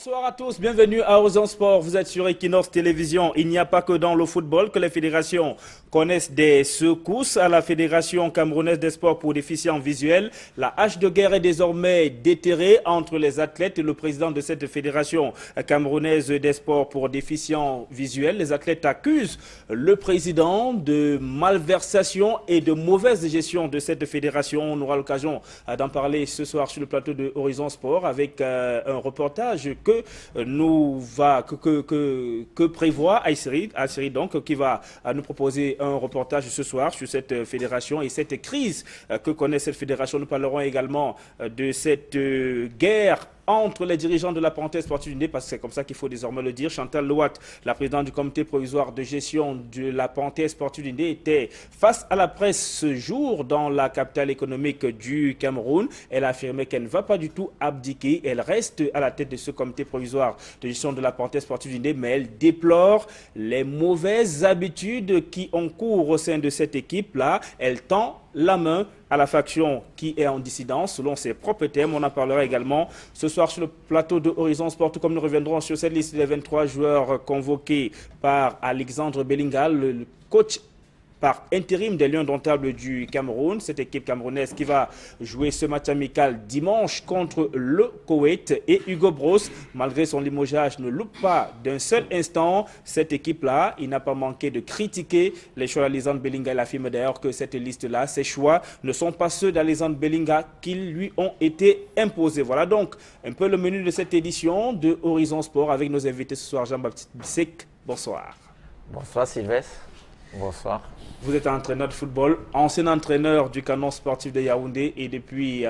Bonsoir à tous, bienvenue à Horizon Sport. Vous êtes sur Equinox Télévision. Il n'y a pas que dans le football que les fédérations connaissent des secousses. À la Fédération camerounaise des sports pour déficients visuels, la hache de guerre est désormais déterrée entre les athlètes et le président de cette fédération camerounaise des sports pour déficients visuels. Les athlètes accusent le président de malversation et de mauvaise gestion de cette fédération. On aura l'occasion d'en parler ce soir sur le plateau de Horizon Sport avec un reportage que prévoit Aïsseri donc, qui va nous proposer un reportage ce soir sur cette fédération et cette crise que connaît cette fédération. Nous parlerons également de cette guerre entre les dirigeants de la parenthèse sportive du Ndé, parce que c'est comme ça qu'il faut désormais le dire. Chantal Louat, la présidente du comité provisoire de gestion de la parenthèse sportive du Ndé, était face à la presse ce jour dans la capitale économique du Cameroun. Elle a affirmé qu'elle ne va pas du tout abdiquer. Elle reste à la tête de ce comité provisoire de gestion de la parenthèse sportive du Ndé, mais elle déplore les mauvaises habitudes qui ont cours au sein de cette équipe-là. Elle tend la main à la faction qui est en dissidence, selon ses propres termes. On en parlera également ce soir sur le plateau de Horizon Sport, tout comme nous reviendrons sur cette liste des 23 joueurs convoqués par Alexandre Bellinga, le coach par intérim des Lions Indomptables du Cameroun. Cette équipe camerounaise qui va jouer ce match amical dimanche contre le Koweït. Et Hugo Broos, malgré son limogeage, ne loupe pas d'un seul instant cette équipe-là. Il n'a pas manqué de critiquer les choix d'Alexandre Bellinga. Il affirme d'ailleurs que cette liste-là, ces choix ne sont pas ceux d'Alexandre Bellinga qui lui ont été imposés. Voilà donc un peu le menu de cette édition de Horizon Sport avec nos invités ce soir. Jean-Baptiste Bissek, bonsoir. Bonsoir Sylvestre. Bonsoir. Vous êtes un entraîneur de football, ancien entraîneur du Canon sportif de Yaoundé et depuis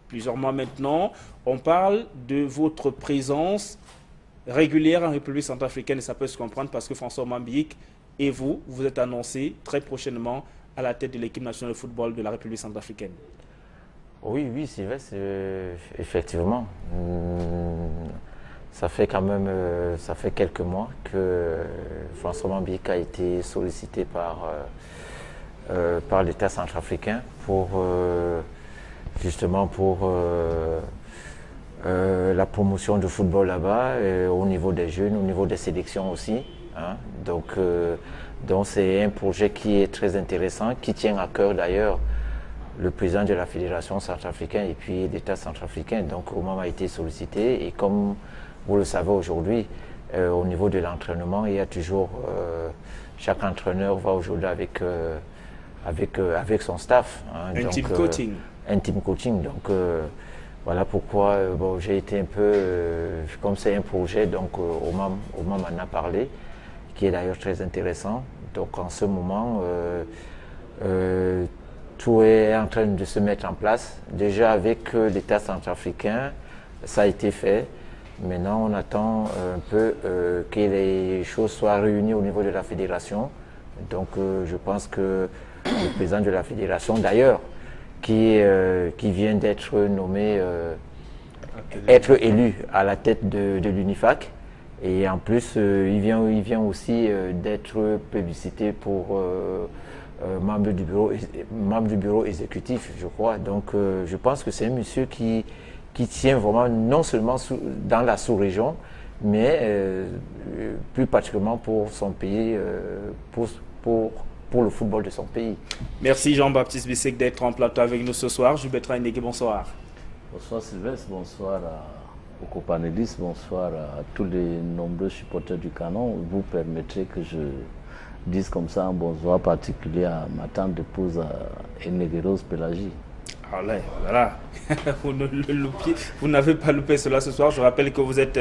plusieurs mois maintenant, on parle de votre présence régulière en République centrafricaine et ça peut se comprendre parce que François Mambik et vous êtes annoncé très prochainement à la tête de l'équipe nationale de football de la République centrafricaine. Oui, Sylvestre, effectivement. Ça fait quand même ça fait quelques mois que François Mambik a été sollicité par l'État centrafricain pour justement pour la promotion du football là-bas, au niveau des jeunes, au niveau des sélections aussi. Hein. Donc c'est un projet qui est très intéressant, qui tient à cœur d'ailleurs le président de la Fédération centrafricaine et puis l'État centrafricain. Donc Omar a été sollicité et comme vous le savez aujourd'hui, au niveau de l'entraînement, il y a toujours, chaque entraîneur va aujourd'hui avec son staff. Hein, un team coaching. Un team coaching. Donc voilà pourquoi j'ai été un peu, comme c'est un projet, donc Omar m'en a parlé, qui est d'ailleurs très intéressant. Donc en ce moment, tout est en train de se mettre en place. Déjà avec l'État centrafricain, ça a été fait. Maintenant, on attend un peu que les choses soient réunies au niveau de la fédération. Donc, je pense que le président de la fédération, d'ailleurs, qui vient d'être nommé, être élu à la tête de l'UNIFAC, et en plus, il vient aussi d'être publicité pour membre du bureau exécutif, je crois. Donc, je pense que c'est un monsieur qui tient vraiment non seulement dans la sous-région, mais plus particulièrement pour son pays, pour le football de son pays. Merci Jean-Baptiste Bissek d'être en plateau avec nous ce soir. Jubetra Ndege, bonsoir. Bonsoir Sylvestre, bonsoir aux copanélistes, bonsoir à tous les nombreux supporters du Canon. Vous permettrez que je dise comme ça un bonsoir particulier à ma tante d'épouse Ennegueros Pélagie. Voilà. Vous n'avez pas loupé cela ce soir. Je rappelle que vous êtes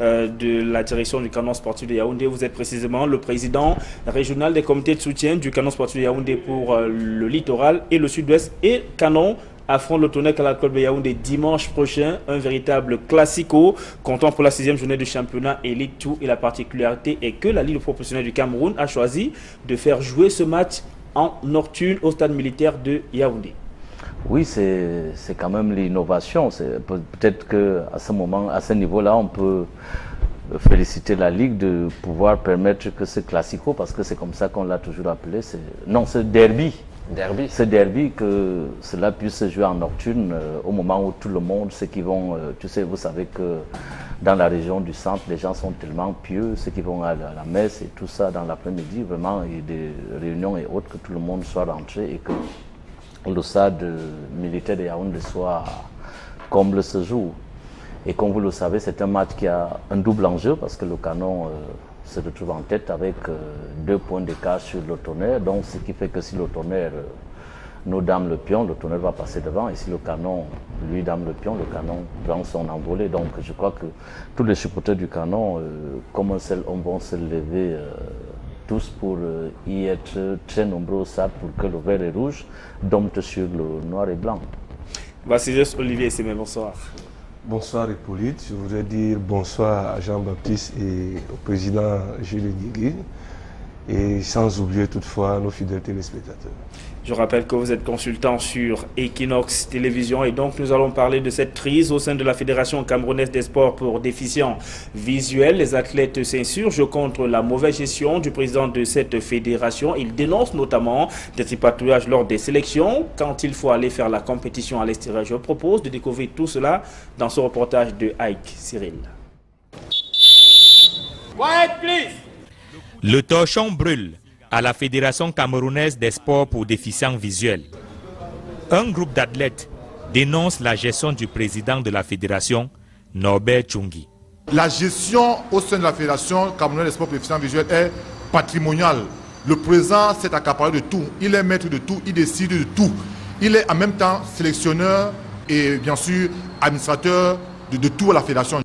de la direction du Canon sportif de Yaoundé. Vous êtes précisément le président régional des comités de soutien du Canon sportif de Yaoundé pour le littoral et le sud-ouest. Et Canon affronte le tournoi Canal Club de Yaoundé dimanche prochain. Un véritable classico comptant pour la 6e journée du championnat Elite 2. Et la particularité est que la Ligue professionnelle du Cameroun a choisi de faire jouer ce match en nocturne au stade militaire de Yaoundé. Oui, c'est quand même l'innovation. Peut-être qu'à ce moment, à ce niveau-là, on peut féliciter la Ligue de pouvoir permettre que ce classico, parce que c'est comme ça qu'on l'a toujours appelé, c'est derby. derby. Ce derby, que cela puisse se jouer en nocturne au moment où tout le monde, ceux qui vont, tu sais, vous savez que dans la région du centre, les gens sont tellement pieux, ceux qui vont à la messe et tout ça dans l'après-midi, vraiment, il y a des réunions et autres, que tout le monde soit rentré et que le stade militaire de Yaoundé soit comble ce jour. Et comme vous le savez, c'est un match qui a un double enjeu parce que le Canon se retrouve en tête avec 2 points d'écart sur le Tonnerre. Donc, ce qui fait que si le Tonnerre nous dame le pion, le Tonnerre va passer devant. Et si le Canon lui dame le pion, le Canon prend son envolée. Donc, je crois que tous les supporters du Canon, comme un seul homme, vont se lever tous pour y être très nombreux au stade pour que le vert et rouge dompte sur le noir et blanc. Voici Olivier Sémé, bonsoir. Bonsoir Hippolyte, je voudrais dire bonsoir à Jean-Baptiste et au président Jules Nigui, et sans oublier toutefois nos fidèles téléspectateurs. Je rappelle que vous êtes consultant sur Equinox Télévision et donc nous allons parler de cette crise au sein de la Fédération camerounaise des sports pour déficients visuels. Les athlètes s'insurgent contre la mauvaise gestion du président de cette fédération. Ils dénoncent notamment des tripatouillages lors des sélections quand il faut aller faire la compétition à l'extérieur. Je propose de découvrir tout cela dans ce reportage de Ike Cyril. Quiet, please. Le torchon brûle à la Fédération camerounaise des sports pour déficients visuels. Un groupe d'athlètes dénonce la gestion du président de la fédération, Norbert Tchoungi. La gestion au sein de la Fédération camerounaise des sports pour déficients visuels est patrimoniale. Le président s'est accaparé de tout, il est maître de tout, il décide de tout. Il est en même temps sélectionneur et bien sûr administrateur de tout à la Fédération.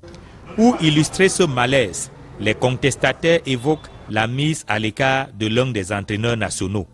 Pour illustrer ce malaise, les contestataires évoquent la mise à l'écart de l'un des entraîneurs nationaux.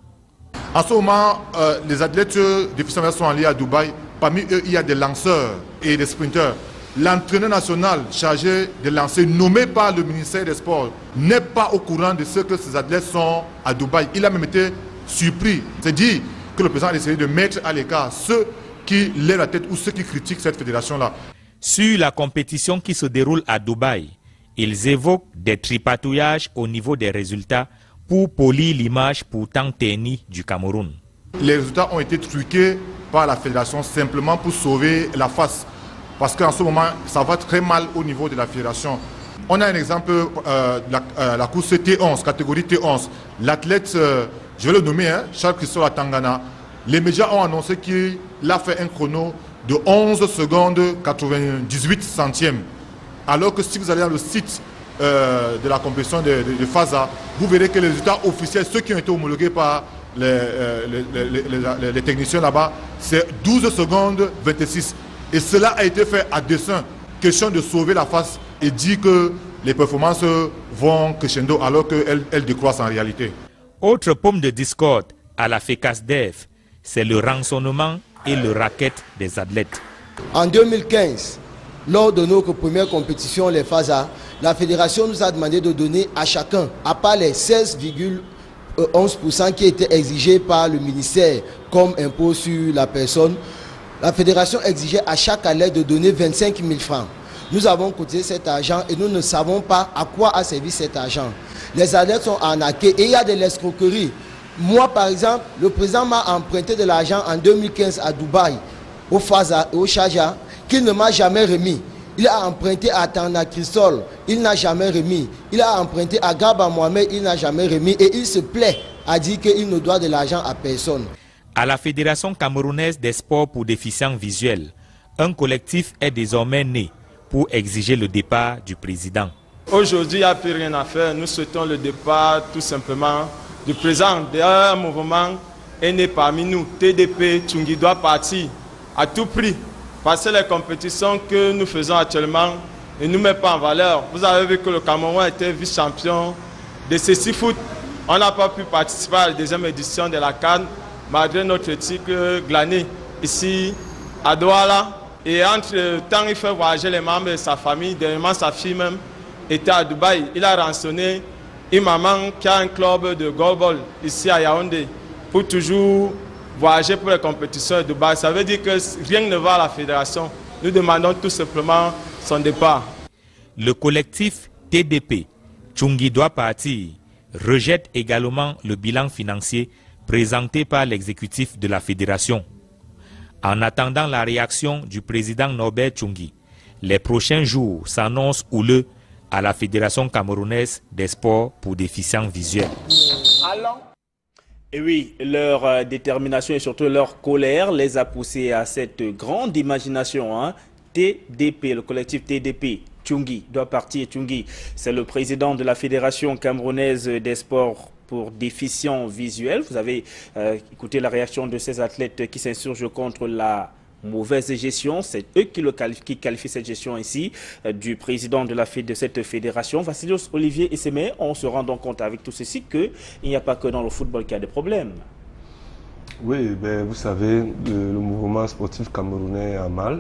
En ce moment, les athlètes déficients visuels sont allés à Dubaï. Parmi eux, il y a des lanceurs et des sprinteurs. L'entraîneur national chargé de lancer, nommé par le ministère des Sports, n'est pas au courant de ce que ces athlètes sont à Dubaï. Il a même été surpris. C'est dire que le président a essayé de mettre à l'écart ceux qui lèvent la tête ou ceux qui critiquent cette fédération-là. Sur la compétition qui se déroule à Dubaï, ils évoquent des tripatouillages au niveau des résultats pour polir l'image pourtant ternie du Cameroun. Les résultats ont été truqués par la fédération simplement pour sauver la face. Parce qu'en ce moment, ça va très mal au niveau de la fédération. On a un exemple, la course T11, catégorie T11. L'athlète, je vais le nommer, Charles-Christophe Atangana. Les médias ont annoncé qu'il a fait un chrono de 11 secondes 98 centièmes. Alors que si vous allez dans le site de la compétition de FASA, vous verrez que les résultats officiels, ceux qui ont été homologués par les techniciens là-bas, c'est 12 secondes 26. Et cela a été fait à dessein, question de sauver la face et dire que les performances vont crescendo alors qu'elles décroissent en réalité. Autre pomme de discorde à la FECASDEF, c'est le rançonnement et le racket des athlètes. En 2015, lors de nos premières compétitions, les FASA, la fédération nous a demandé de donner à chacun, à part les 16,11% qui étaient exigés par le ministère comme impôt sur la personne, la fédération exigeait à chaque athlète de donner 25 000 francs. Nous avons cotisé cet argent et nous ne savons pas à quoi a servi cet argent. Les athlètes sont arnaqués et il y a de l'escroquerie. Moi, par exemple, le président m'a emprunté de l'argent en 2015 à Dubaï, au FASA et au Sharjah, qu'il ne m'a jamais remis. Il a emprunté à Tana Christol, il n'a jamais remis. Il a emprunté à Gaba Mohamed, il n'a jamais remis. Et il se plaît à dire qu'il ne doit de l'argent à personne. À la Fédération camerounaise des sports pour déficients visuels, un collectif est désormais né pour exiger le départ du président. Aujourd'hui, il n'y a plus rien à faire. Nous souhaitons le départ tout simplement du président. D'ailleurs, un mouvement est né parmi nous. TDP, Tchoungi doit partir à tout prix. Parce que les compétitions que nous faisons actuellement ne nous mettent pas en valeur. Vous avez vu que le Cameroun était vice-champion de CC Foot. On n'a pas pu participer à la deuxième édition de la CAN malgré notre titre glané ici à Douala. Et entre-temps, il fait voyager les membres de sa famille. Dernièrement, sa fille même était à Dubaï. Il a rançonné une maman qui a un club de goalball ici à Yaoundé pour toujours voyager pour les compétitions de Dubaï. Ça veut dire que rien ne va à la fédération. Nous demandons tout simplement son départ. Le collectif TDP, Tchoungi doit partir, rejette également le bilan financier présentés par l'exécutif de la fédération. En attendant la réaction du président Norbert Tchoungi, les prochains jours s'annoncent houleux à la Fédération camerounaise des sports pour déficients visuels. Et oui, leur détermination et surtout leur colère les a poussés à cette grande imagination. Hein. TDP, le collectif TDP, Tchoungi doit partir. Tchoungi, c'est le président de la Fédération camerounaise des sports pour déficients visuels. Vous avez écouté la réaction de ces athlètes qui s'insurgent contre la mauvaise gestion. C'est eux qui qualifient cette gestion ici du président de cette fédération. Vassilios Olivier Essémé, on se rend donc compte avec tout ceci qu'il n'y a pas que dans le football qu'il y a des problèmes. Oui, ben, vous savez, le mouvement sportif camerounais a mal.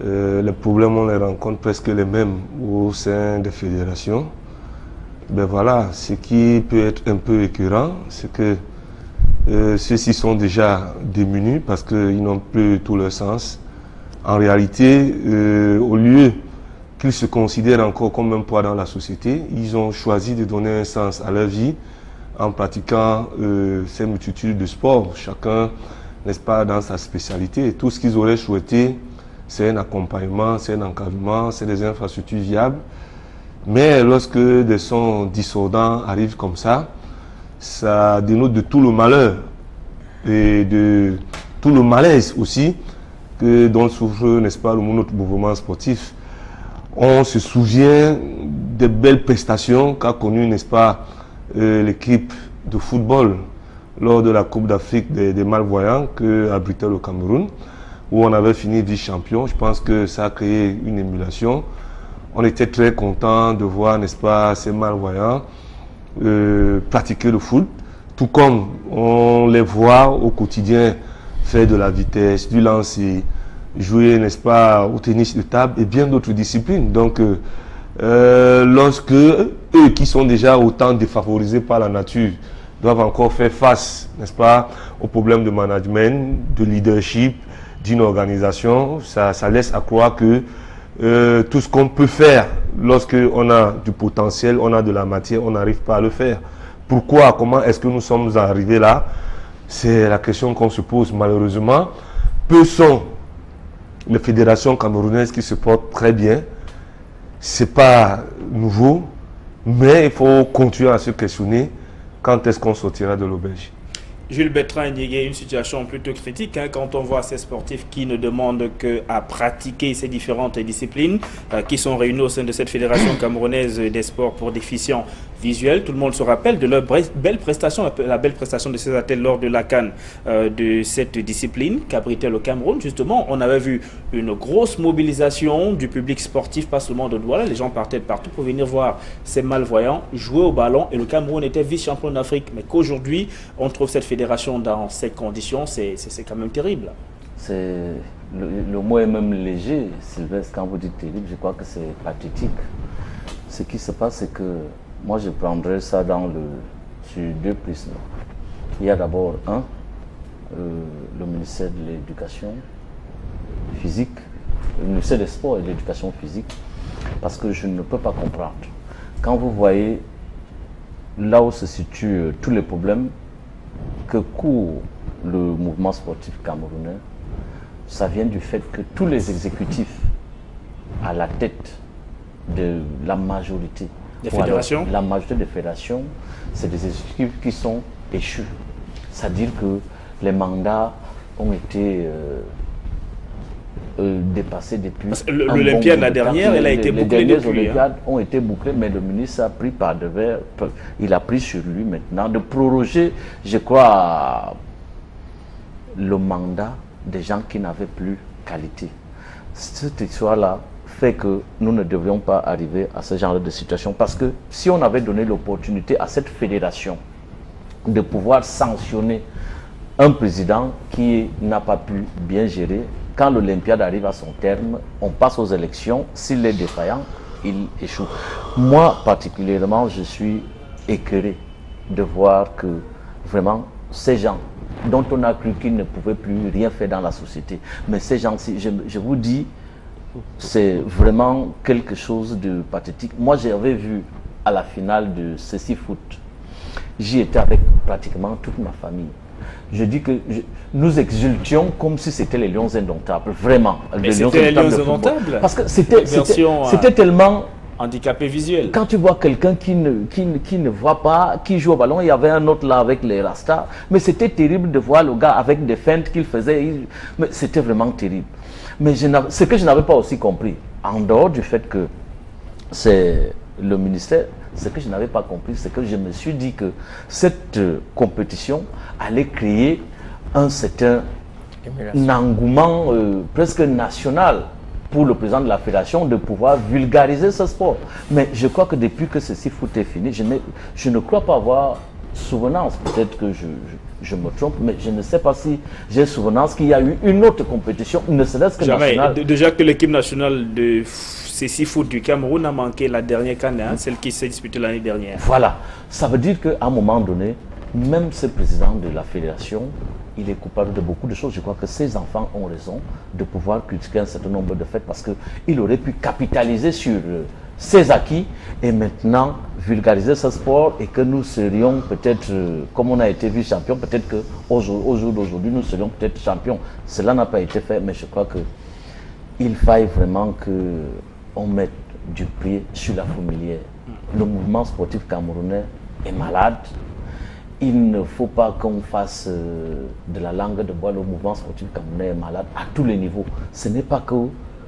Les problèmes, on les rencontre presque les mêmes au sein des fédérations. Ben voilà, ce qui peut être un peu écœurant, c'est que ceux-ci sont déjà démunis parce qu'ils n'ont plus tout leur sens. En réalité, au lieu qu'ils se considèrent encore comme un poids dans la société, ils ont choisi de donner un sens à leur vie en pratiquant ces multitudes de sports. Chacun, n'est-ce pas, dans sa spécialité. Et tout ce qu'ils auraient souhaité, c'est un accompagnement, c'est un encadrement, c'est des infrastructures viables. Mais lorsque des sons dissordants arrivent comme ça dénote de tout le malheur et de tout le malaise aussi dont souffre, n'est-ce pas, notre mouvement sportif. On se souvient des belles prestations qu'a connues, n'est-ce pas, l'équipe de football lors de la Coupe d'Afrique des malvoyants que abritait le Cameroun, où on avait fini vice-champion. Je pense que ça a créé une émulation. On était très content de voir, n'est-ce pas, ces malvoyants pratiquer le foot, tout comme on les voit au quotidien faire de la vitesse, du lancer, jouer, n'est-ce pas, au tennis de table et bien d'autres disciplines. Donc, lorsque eux qui sont déjà autant défavorisés par la nature doivent encore faire face, n'est-ce pas, aux problèmes de management, de leadership, d'une organisation, ça laisse à croire que tout ce qu'on peut faire lorsqu'on a du potentiel, on a de la matière, on n'arrive pas à le faire. Pourquoi? Comment est-ce que nous sommes arrivés là? C'est la question qu'on se pose malheureusement. Peu sont les fédérations camerounaises qui se portent très bien. C'est pas nouveau, mais il faut continuer à se questionner quand est-ce qu'on sortira de l'auberge. Jules Bertrand Ndiégué, une situation plutôt critique hein, quand on voit ces sportifs qui ne demandent qu'à pratiquer ces différentes disciplines qui sont réunis au sein de cette fédération camerounaise des sports pour déficients visuels. Tout le monde se rappelle de leur belle prestation, la belle prestation de ces athlètes lors de la CAN de cette discipline qu'abritait le Cameroun. Justement, on avait vu une grosse mobilisation du public sportif, pas seulement de Douala. Les gens partaient de partout pour venir voir ces malvoyants jouer au ballon et le Cameroun était vice-champion d'Afrique. Mais qu'aujourd'hui, on trouve cette fédération dans ces conditions, c'est quand même terrible. Le mot est même léger, Sylvestre, quand vous dites terrible, je crois que c'est pathétique. Ce qui se passe, c'est que moi je prendrais ça sur deux prismes. Il y a d'abord le ministère de l'Éducation physique, le ministère des Sports et de l'Éducation physique, parce que je ne peux pas comprendre. Quand vous voyez là où se situent tous les problèmes que court le mouvement sportif camerounais, ça vient du fait que tous les exécutifs à la tête de la majorité des fédérations, la majorité des fédérations, c'est des exécutifs qui sont échus. C'est-à-dire que les mandats ont été dépassé depuis. L'Olympiade, la dernière, elle a été bouclée depuis. Les Olympiades ont été bouclées, mais le ministre a pris par devers, il a pris sur lui maintenant de proroger, je crois, le mandat des gens qui n'avaient plus qualité. Cette histoire-là fait que nous ne devrions pas arriver à ce genre de situation, parce que si on avait donné l'opportunité à cette fédération de pouvoir sanctionner un président qui n'a pas pu bien gérer, quand l'Olympiade arrive à son terme, on passe aux élections. S'il est défaillant, il échoue. Moi, particulièrement, je suis écœuré de voir que vraiment, ces gens dont on a cru qu'ils ne pouvaient plus rien faire dans la société, mais ces gens-ci, je vous dis, c'est vraiment quelque chose de pathétique. Moi, j'avais vu à la finale de Ceci Foot j'y étais avec pratiquement toute ma famille. Je dis que nous exultions comme si c'était les Lions indomptables, vraiment. Mais c'était les Lions indomptables. Parce que c'était tellement... handicapé visuel. Quand tu vois quelqu'un qui ne voit pas, qui joue au ballon, il y avait un autre là avec les rastas, mais c'était terrible de voir le gars avec des feintes qu'il faisait, mais c'était vraiment terrible. Mais ce que je n'avais pas aussi compris, en dehors du fait que c'est le ministère, ce que je n'avais pas compris, c'est que je me suis dit que cette compétition allait créer un certain engouement presque national pour le président de la fédération de pouvoir vulgariser ce sport. Mais je crois que depuis que ce foot est fini, je ne crois pas avoir souvenance, peut-être que je me trompe, mais je ne sais pas si j'ai souvenance qu'il y a eu une autre compétition, ne serait-ce que nationale. Déjà que l'équipe nationale de foot du Cameroun a manqué la dernière CAN, celle qui s'est disputée l'année dernière. Voilà, ça veut dire qu'à un moment donné, même ce président de la fédération, il est coupable de beaucoup de choses. Je crois que ses enfants ont raison de pouvoir critiquer un certain nombre de faits parce qu'il aurait pu capitaliser sur ses acquis et maintenant vulgariser ce sport et que nous serions peut-être, comme on a été vice-champion, peut-être qu'au jour d'aujourd'hui, nous serions peut-être champions. Cela n'a pas été fait, mais je crois qu'il faille vraiment qu'on mette du pied sur la fourmilière. Le mouvement sportif camerounais est malade. Il ne faut pas qu'on fasse de la langue de bois. Le mouvement sportif camerounais est malade à tous les niveaux. Ce n'est pas que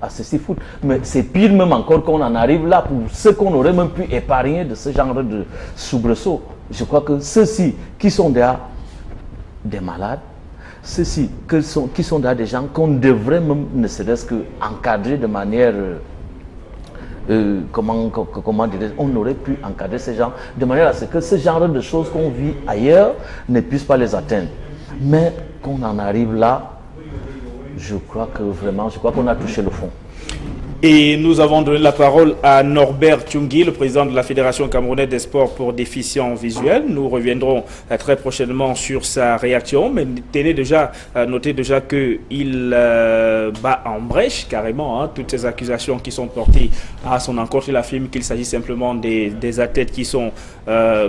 à ceci foot, mais c'est pire même encore qu'on en arrive là pour ceux qu'on aurait même pu épargner de ce genre de soubresauts. Je crois que ceux-ci qui sont déjà des malades, ceux-ci qui sont déjà des gens qu'on devrait même ne serait-ce qu'encadrer de manière... comment dire, on aurait pu encadrer ces gens de manière à ce que ce genre de choses qu'on vit ailleurs ne puissent pas les atteindre. Mais qu'on en arrive là, je crois qu'on a touché le fond. Et nous avons donné la parole à Norbert Tchoungui, le président de la Fédération camerounaise des sports pour déficients visuels. Nous reviendrons très prochainement sur sa réaction, mais notez déjà qu'il bat en brèche carrément toutes ces accusations qui sont portées à son encontre. Il affirme qu'il s'agit simplement des athlètes qui sont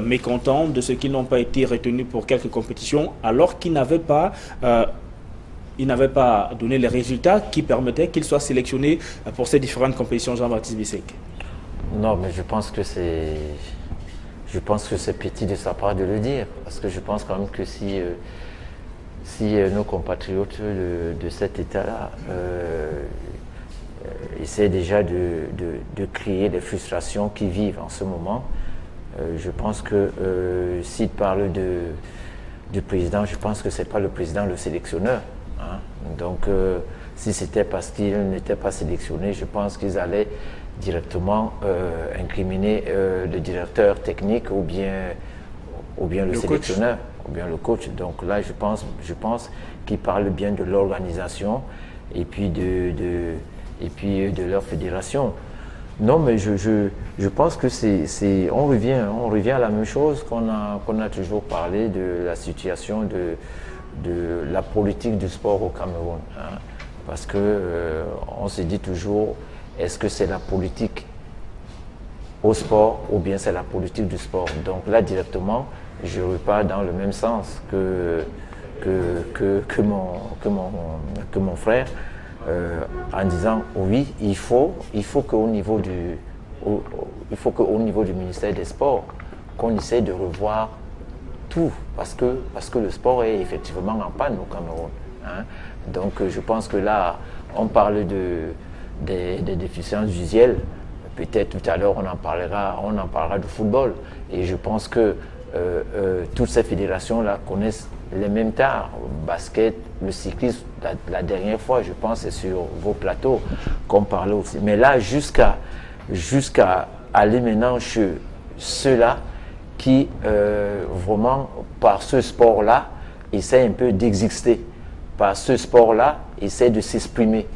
mécontents de ce qu'ils n'ont pas été retenus pour quelques compétitions, alors qu'ils n'avaient pas... il n'avait pas donné les résultats qui permettaient qu'il soit sélectionné pour ces différentes compétitions, Jean-Baptiste Bissek. Non, mais je pense que c'est petit de sa part de le dire, parce que je pense quand même que si nos compatriotes de cet état-là essaient déjà de créer des frustrations qu'ils vivent en ce moment, je pense que s'il parle du président, je pense que ce n'est pas le président le sélectionneur. Donc, si c'était parce qu'il n'était pas sélectionné, je pense qu'ils allaient directement incriminer le directeur technique ou bien le sélectionneur, ou bien le coach. Donc là, je pense qu'il parle bien de l'organisation et puis de leur fédération. Non, mais je pense que on revient à la même chose qu'on a toujours parlé de la situation de la politique du sport au Cameroun. Parce que on se dit toujours, est-ce que c'est la politique au sport ou bien c'est la politique du sport? Donc là, directement, je repars dans le même sens que mon frère, en disant oui, il faut qu'au niveau du ministère des Sports, qu'on essaie de revoir tout, parce que le sport est effectivement en panne au Cameroun. Donc je pense que là, on parle des déficiences visuelles. Peut-être tout à l'heure, on en parlera du football. Et je pense que toutes ces fédérations-là connaissent les mêmes tares. Basket, le cyclisme, la dernière fois, je pense, c'est sur vos plateaux qu'on parlait aussi. Mais là, jusqu'à aller maintenant chez ceux-là qui, vraiment, par ce sport-là, essaient un peu d'exister. Par ce sport-là, essaient de s'exprimer.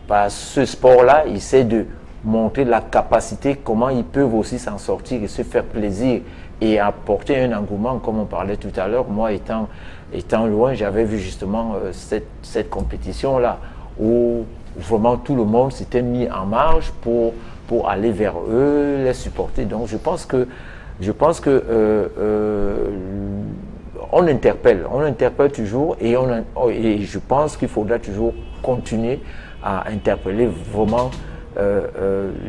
Par ce sport-là, essaient de montrer la capacité, comment ils peuvent aussi s'en sortir et se faire plaisir et apporter un engouement, comme on parlait tout à l'heure. Moi, étant loin, j'avais vu justement cette compétition-là, où vraiment tout le monde s'était mis en marge pour aller vers eux, les supporter. Donc je pense que Je pense que on interpelle toujours et je pense qu'il faudra toujours continuer à interpeller vraiment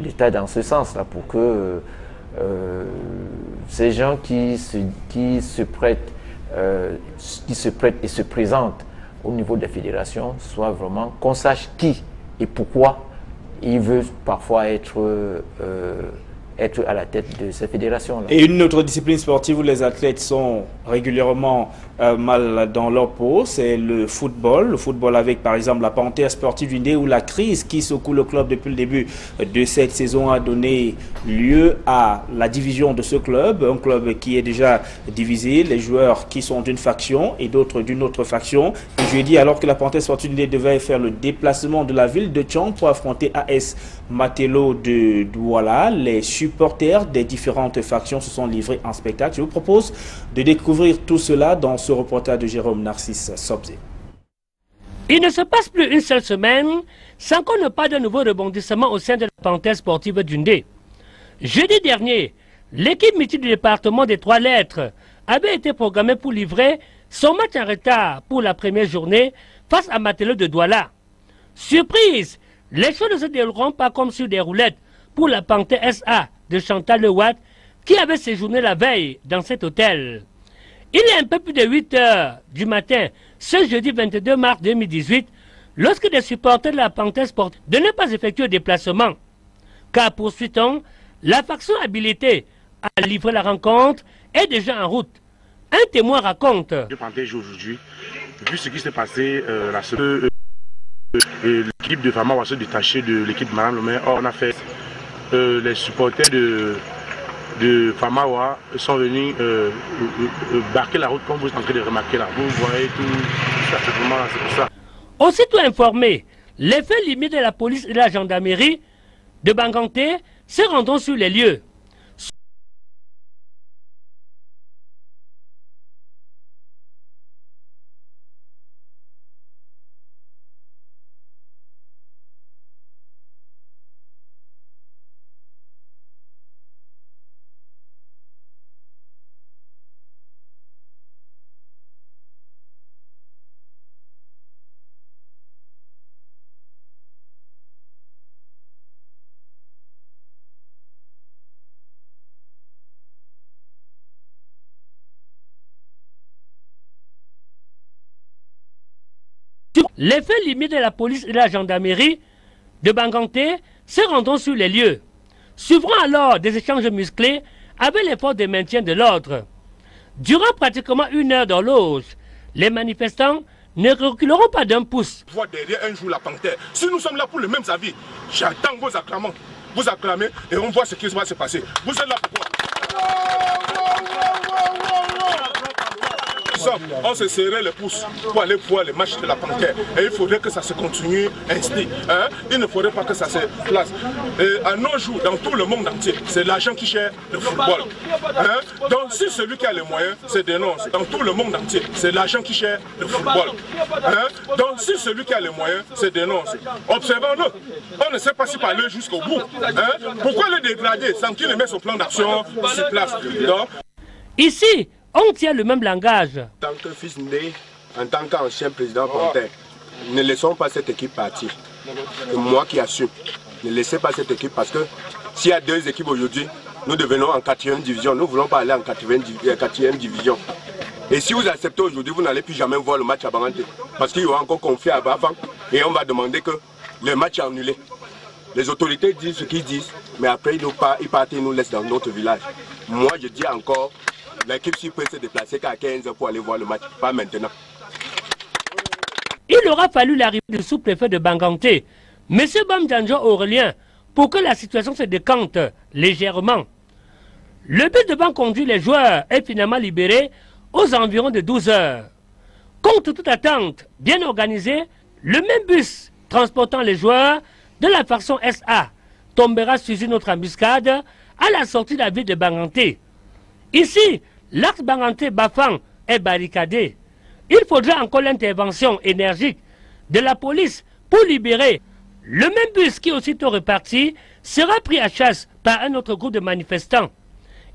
l'État dans ce sens-là pour que ces gens qui se prêtent et se présentent au niveau des fédérations soient vraiment, qu'on sache qui et pourquoi ils veulent parfois être à la tête de ces fédérations-là. Et une autre discipline sportive où les athlètes sont régulièrement mal dans leur peau, c'est le football. Le football avec par exemple la Panthère sportive du Ndé, où la crise qui secoue le club depuis le début de cette saison a donné lieu à la division de ce club. Un club qui est déjà divisé, les joueurs qui sont d'une faction et d'autres d'une autre faction. Et jeudi, alors que la Panthère sportive du Ndé devait faire le déplacement de la ville de Tchang pour affronter AS Matelo de Douala, les supporters des différentes factions se sont livrés en spectacle. Je vous propose de découvrir tout cela dans ce reportage de Jérôme Narcisse Sobzé. Il ne se passe plus une seule semaine sans qu'on ne parle d'un nouveau rebondissement au sein de la Panthère sportive du Ndé. Jeudi dernier, l'équipe mythique du département des Trois Lettres avait été programmée pour livrer son match en retard pour la première journée face à Matelo de Douala. Surprise, les choses ne se dérouleront pas comme sur des roulettes pour la Panthère SA de Chantal Lewatt qui avait séjourné la veille dans cet hôtel. Il est un peu plus de 8 heures du matin, ce jeudi 22 mars 2018, lorsque des supporters de la Panthère sportive de ne pas effectuer le déplacement. Car poursuit-on, la faction habilitée à livrer la rencontre est déjà en route. Un témoin raconte. Je Panthère aujourd'hui, vu ce qui s'est passé la semaine, l'équipe de Fama va se détacher de l'équipe de Madame le maire. Or, on a fait les supporters de Famawa sont venus barquer la route comme vous êtes en train de remarquer là. Vous voyez tout ça, c'est vraiment là, c'est pour ça. Aussitôt informé, les faits limites de la police et de la gendarmerie de Banganté se rendront sur les lieux. Les faits limites de la police et de la gendarmerie de Banganté se rendront sur les lieux. Suivront alors des échanges musclés avec les forces de maintien de l'ordre. Durant pratiquement 1 heure d'horloge, les manifestants ne reculeront pas d'un pouce. Voir derrière un jour la Panthère. Si nous sommes là pour les mêmes avis, j'attends vos acclamants. Vous acclamez et on voit ce qui va se passer. Vous êtes là pourquoi? On se serrait les pouces pour aller voir les matchs de la Panthère. Et il faudrait que ça se continue ainsi. Hein? Il ne faudrait pas que ça se place. Et à nos jours, dans tout le monde entier, c'est l'argent qui gère le football. Hein? Donc si celui qui a les moyens se dénonce, dans tout le monde entier, c'est l'argent qui gère le football. Hein? Donc si celui qui a les moyens se dénonce, observons-le. On ne sait pas si parler jusqu'au bout. Hein? Pourquoi le dégrader sans qu'il ne mette son plan d'action sur place? Donc, ici, on tient le même langage. En tant que fils né, en tant qu'ancien président Panthère, ne laissons pas cette équipe partir. C'est moi qui assume. Ne laissez pas cette équipe parce que s'il y a 2 équipes aujourd'hui, nous devenons en 4e division. Nous ne voulons pas aller en 4e division. Et si vous acceptez aujourd'hui, vous n'allez plus jamais voir le match à Banganté. Parce qu'il y aura encore conflit à Bafang et on va demander que le match est annulé. Les autorités disent ce qu'ils disent, mais après ils partent et nous laissent dans notre village. Moi je dis encore, l'équipe s'y peut se déplacer qu'à 15 h pour aller voir le match, pas maintenant. Il aura fallu l'arrivée du sous-préfet de Banganté, M. Bamdjanjo Aurélien, pour que la situation se décante légèrement. Le bus devant conduire les joueurs est finalement libéré aux environs de 12 h. Contre toute attente, bien organisé, le même bus transportant les joueurs de la faction SA tombera sur une autre embuscade à la sortie de la ville de Banganté. Ici, l'axe Banganté-Bafang est barricadé. Il faudra encore l'intervention énergique de la police pour libérer. Le même bus qui, aussitôt reparti, sera pris à chasse par un autre groupe de manifestants.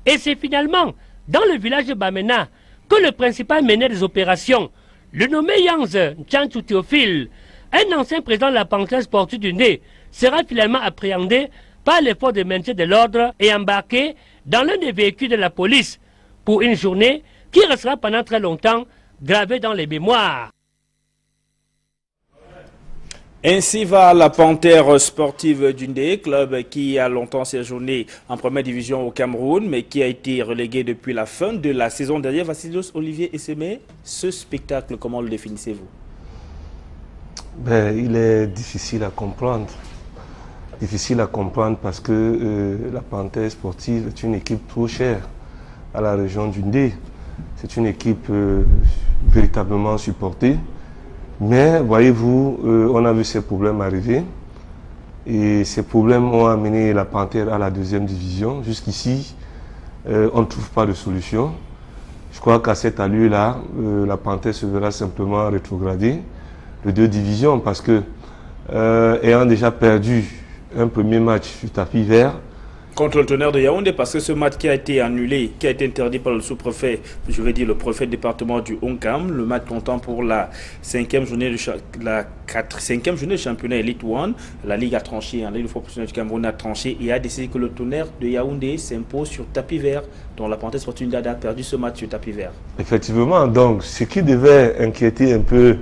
Et c'est finalement dans le village de Bamena que le principal meneur des opérations, le nommé Yanz Tchanchou Théophile, un ancien président de la Panthère sportive du Ndé, sera finalement appréhendé par les forces de maintien de l'ordre et embarqué dans l'un des véhicules de la police pour une journée qui restera pendant très longtemps gravée dans les mémoires. Ainsi va la Panthère sportive du Ndé, club qui a longtemps séjourné en première division au Cameroun, mais qui a été relégué depuis la fin de la saison dernière. Vassilios Olivier Essémé, ce spectacle, comment le définissez-vous? Il est difficile à comprendre. Difficile à comprendre parce que la Panthère sportive est une équipe trop chère à la région du Ndé. C'est une équipe véritablement supportée. Mais voyez-vous, on a vu ces problèmes arriver et ces problèmes ont amené la Panthère à la deuxième division. Jusqu'ici, on ne trouve pas de solution. Je crois qu'à cette allure-là, la Panthère se verra simplement rétrogradée de 2 divisions parce que, ayant déjà perdu un premier match sur tapis vert, contre le Tonnerre de Yaoundé, parce que ce match qui a été annulé, qui a été interdit par le sous-préfet, je vais dire le préfet du département du Onkam, le match comptant pour la 5e journée de championnat Elite One, la Ligue a tranché, la Ligue professionnelle du Cameroun a tranché et a décidé que le Tonnerre de Yaoundé s'impose sur tapis vert, dont la Panthère sportive a perdu ce match sur tapis vert. Effectivement, donc ce qui devait inquiéter un peu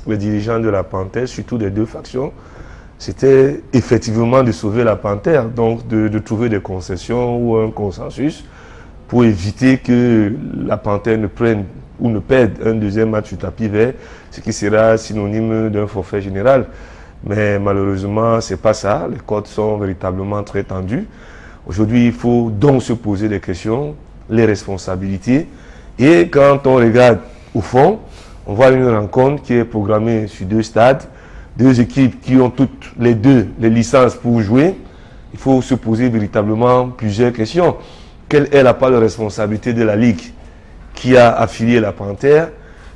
les dirigeants de la Panthère, surtout des 2 factions, c'était effectivement de sauver la Panthère, donc de trouver des concessions ou un consensus pour éviter que la Panthère ne prenne ou ne perde un deuxième match sur tapis vert, ce qui sera synonyme d'un forfait général. Mais malheureusement, ce n'est pas ça. Les codes sont véritablement très tendus. Aujourd'hui, il faut donc se poser des questions, les responsabilités. Et quand on regarde au fond, on voit une rencontre qui est programmée sur 2 stades, 2 équipes qui ont toutes les 2 les licences pour jouer. Il faut se poser véritablement plusieurs questions. Quelle est la part de responsabilité de la Ligue qui a affilié la Panthère?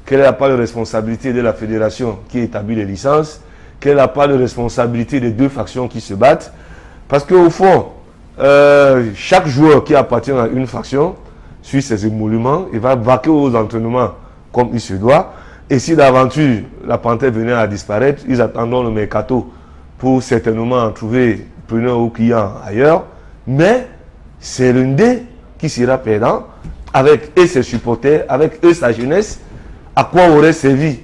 Quelle est la part de responsabilité de la fédération qui établit les licences? Quelle est la part de responsabilité des 2 factions qui se battent? Parce qu'au fond, chaque joueur qui appartient à une faction suit ses émoluments et va vaquer aux entraînements comme il se doit. Et si d'aventure la Panthère venait à disparaître, ils attendront le mercato pour certainement en trouver preneur ou client ailleurs. Mais c'est le Ndé qui sera perdant avec et ses supporters, avec eux sa jeunesse. À quoi auraient servi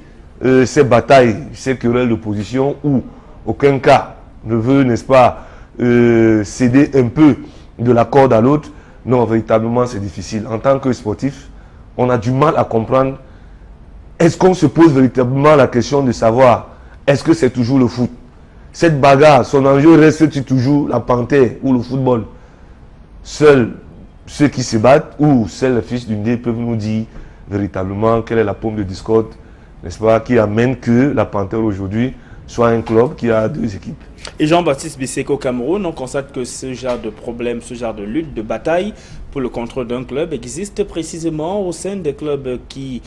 ces batailles, ces querelles d'opposition où aucun cas ne veut, n'est-ce pas, céder un peu de la corde à l'autre? Non, véritablement c'est difficile. En tant que sportif, on a du mal à comprendre. Est-ce qu'on se pose véritablement la question de savoir, est-ce que c'est toujours le foot? Cette bagarre, son enjeu reste toujours la Panthère ou le football? Seuls ceux qui se battent ou seuls les fils du Ndé peuvent nous dire véritablement quelle est la pomme de discorde, n'est-ce pas, qui amène que la Panthère aujourd'hui soit un club qui a 2 équipes. Et Jean-Baptiste Bisseko au Cameroun, on constate que ce genre de problème, ce genre de lutte, de bataille pour le contrôle d'un club existe précisément au sein des clubs qui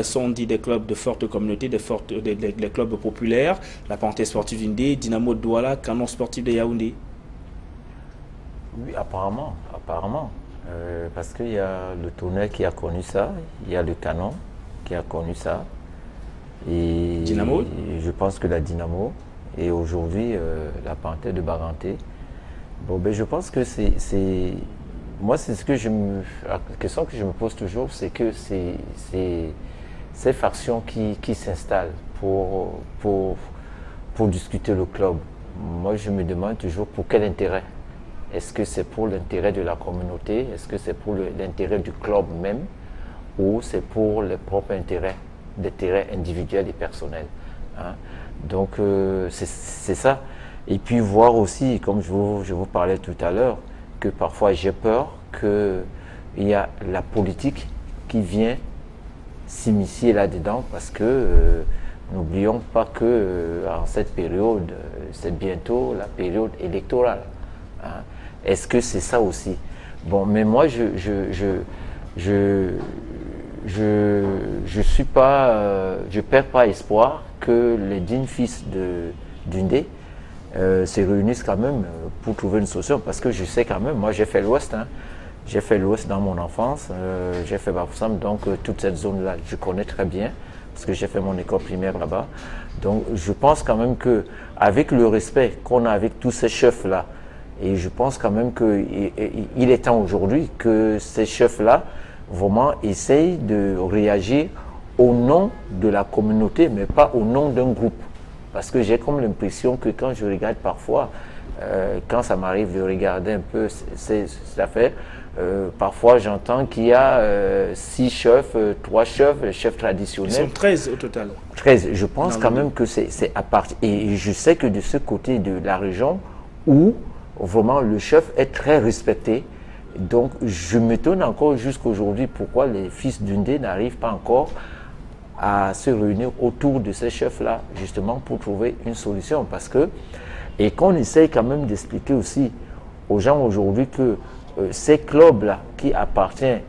sont dits des clubs de forte communauté, des clubs populaires, la Panthère sportive d'Indé, Dynamo de Douala, Canon sportif de Yaoundé. Oui, apparemment. Parce qu'il y a le Tonnerre qui a connu ça, il y a le Canon qui a connu ça. Et Dynamo. Je pense que la Dynamo. Et aujourd'hui, la Panthère de Baranté. Bon, ben, je pense que c'est... Moi, c'est ce que la question que je me pose toujours, c'est que c'est ces factions qui s'installent pour discuter le club. Moi, je me demande toujours pour quel intérêt. Est-ce que c'est pour l'intérêt de la communauté? Est-ce que c'est pour l'intérêt du club même? Ou c'est pour les propres intérêts individuels et personnels, hein? Donc, c'est ça. Et puis voir aussi, comme je vous parlais tout à l'heure, que parfois j'ai peur qu'il y a la politique qui vient s'immiscer là-dedans parce que n'oublions pas que en cette période, c'est bientôt la période électorale, hein. Est-ce que c'est ça aussi? Bon, mais moi, je suis pas, je perds pas espoir que les dignes fils du Ndé se réunissent quand même pour trouver une solution, parce que je sais quand même, moi j'ai fait l'Ouest, hein, J'ai fait l'Ouest dans mon enfance, j'ai fait Bafoussam, donc toute cette zone-là, je connais très bien, parce que j'ai fait mon école primaire là-bas. Donc je pense quand même qu'avec le respect qu'on a avec tous ces chefs-là, et je pense quand même qu'il est temps aujourd'hui que ces chefs-là vraiment essayent de réagir au nom de la communauté, mais pas au nom d'un groupe. Parce que j'ai comme l'impression que quand je regarde parfois, quand ça m'arrive de regarder un peu cette affaire, parfois j'entends qu'il y a 6 chefs, 3 chefs, les chefs traditionnels. Ils sont 13 au total. 13, je pense quand même que c'est à partir. Et je sais que de ce côté de la région où vraiment le chef est très respecté, donc je m'étonne encore jusqu'aujourd'hui pourquoi les fils d'Undé n'arrivent pas encore à se réunir autour de ces chefs-là, justement pour trouver une solution. Parce que, et qu'on essaye quand même d'expliquer aussi aux gens aujourd'hui que ces clubs-là qui appartiennent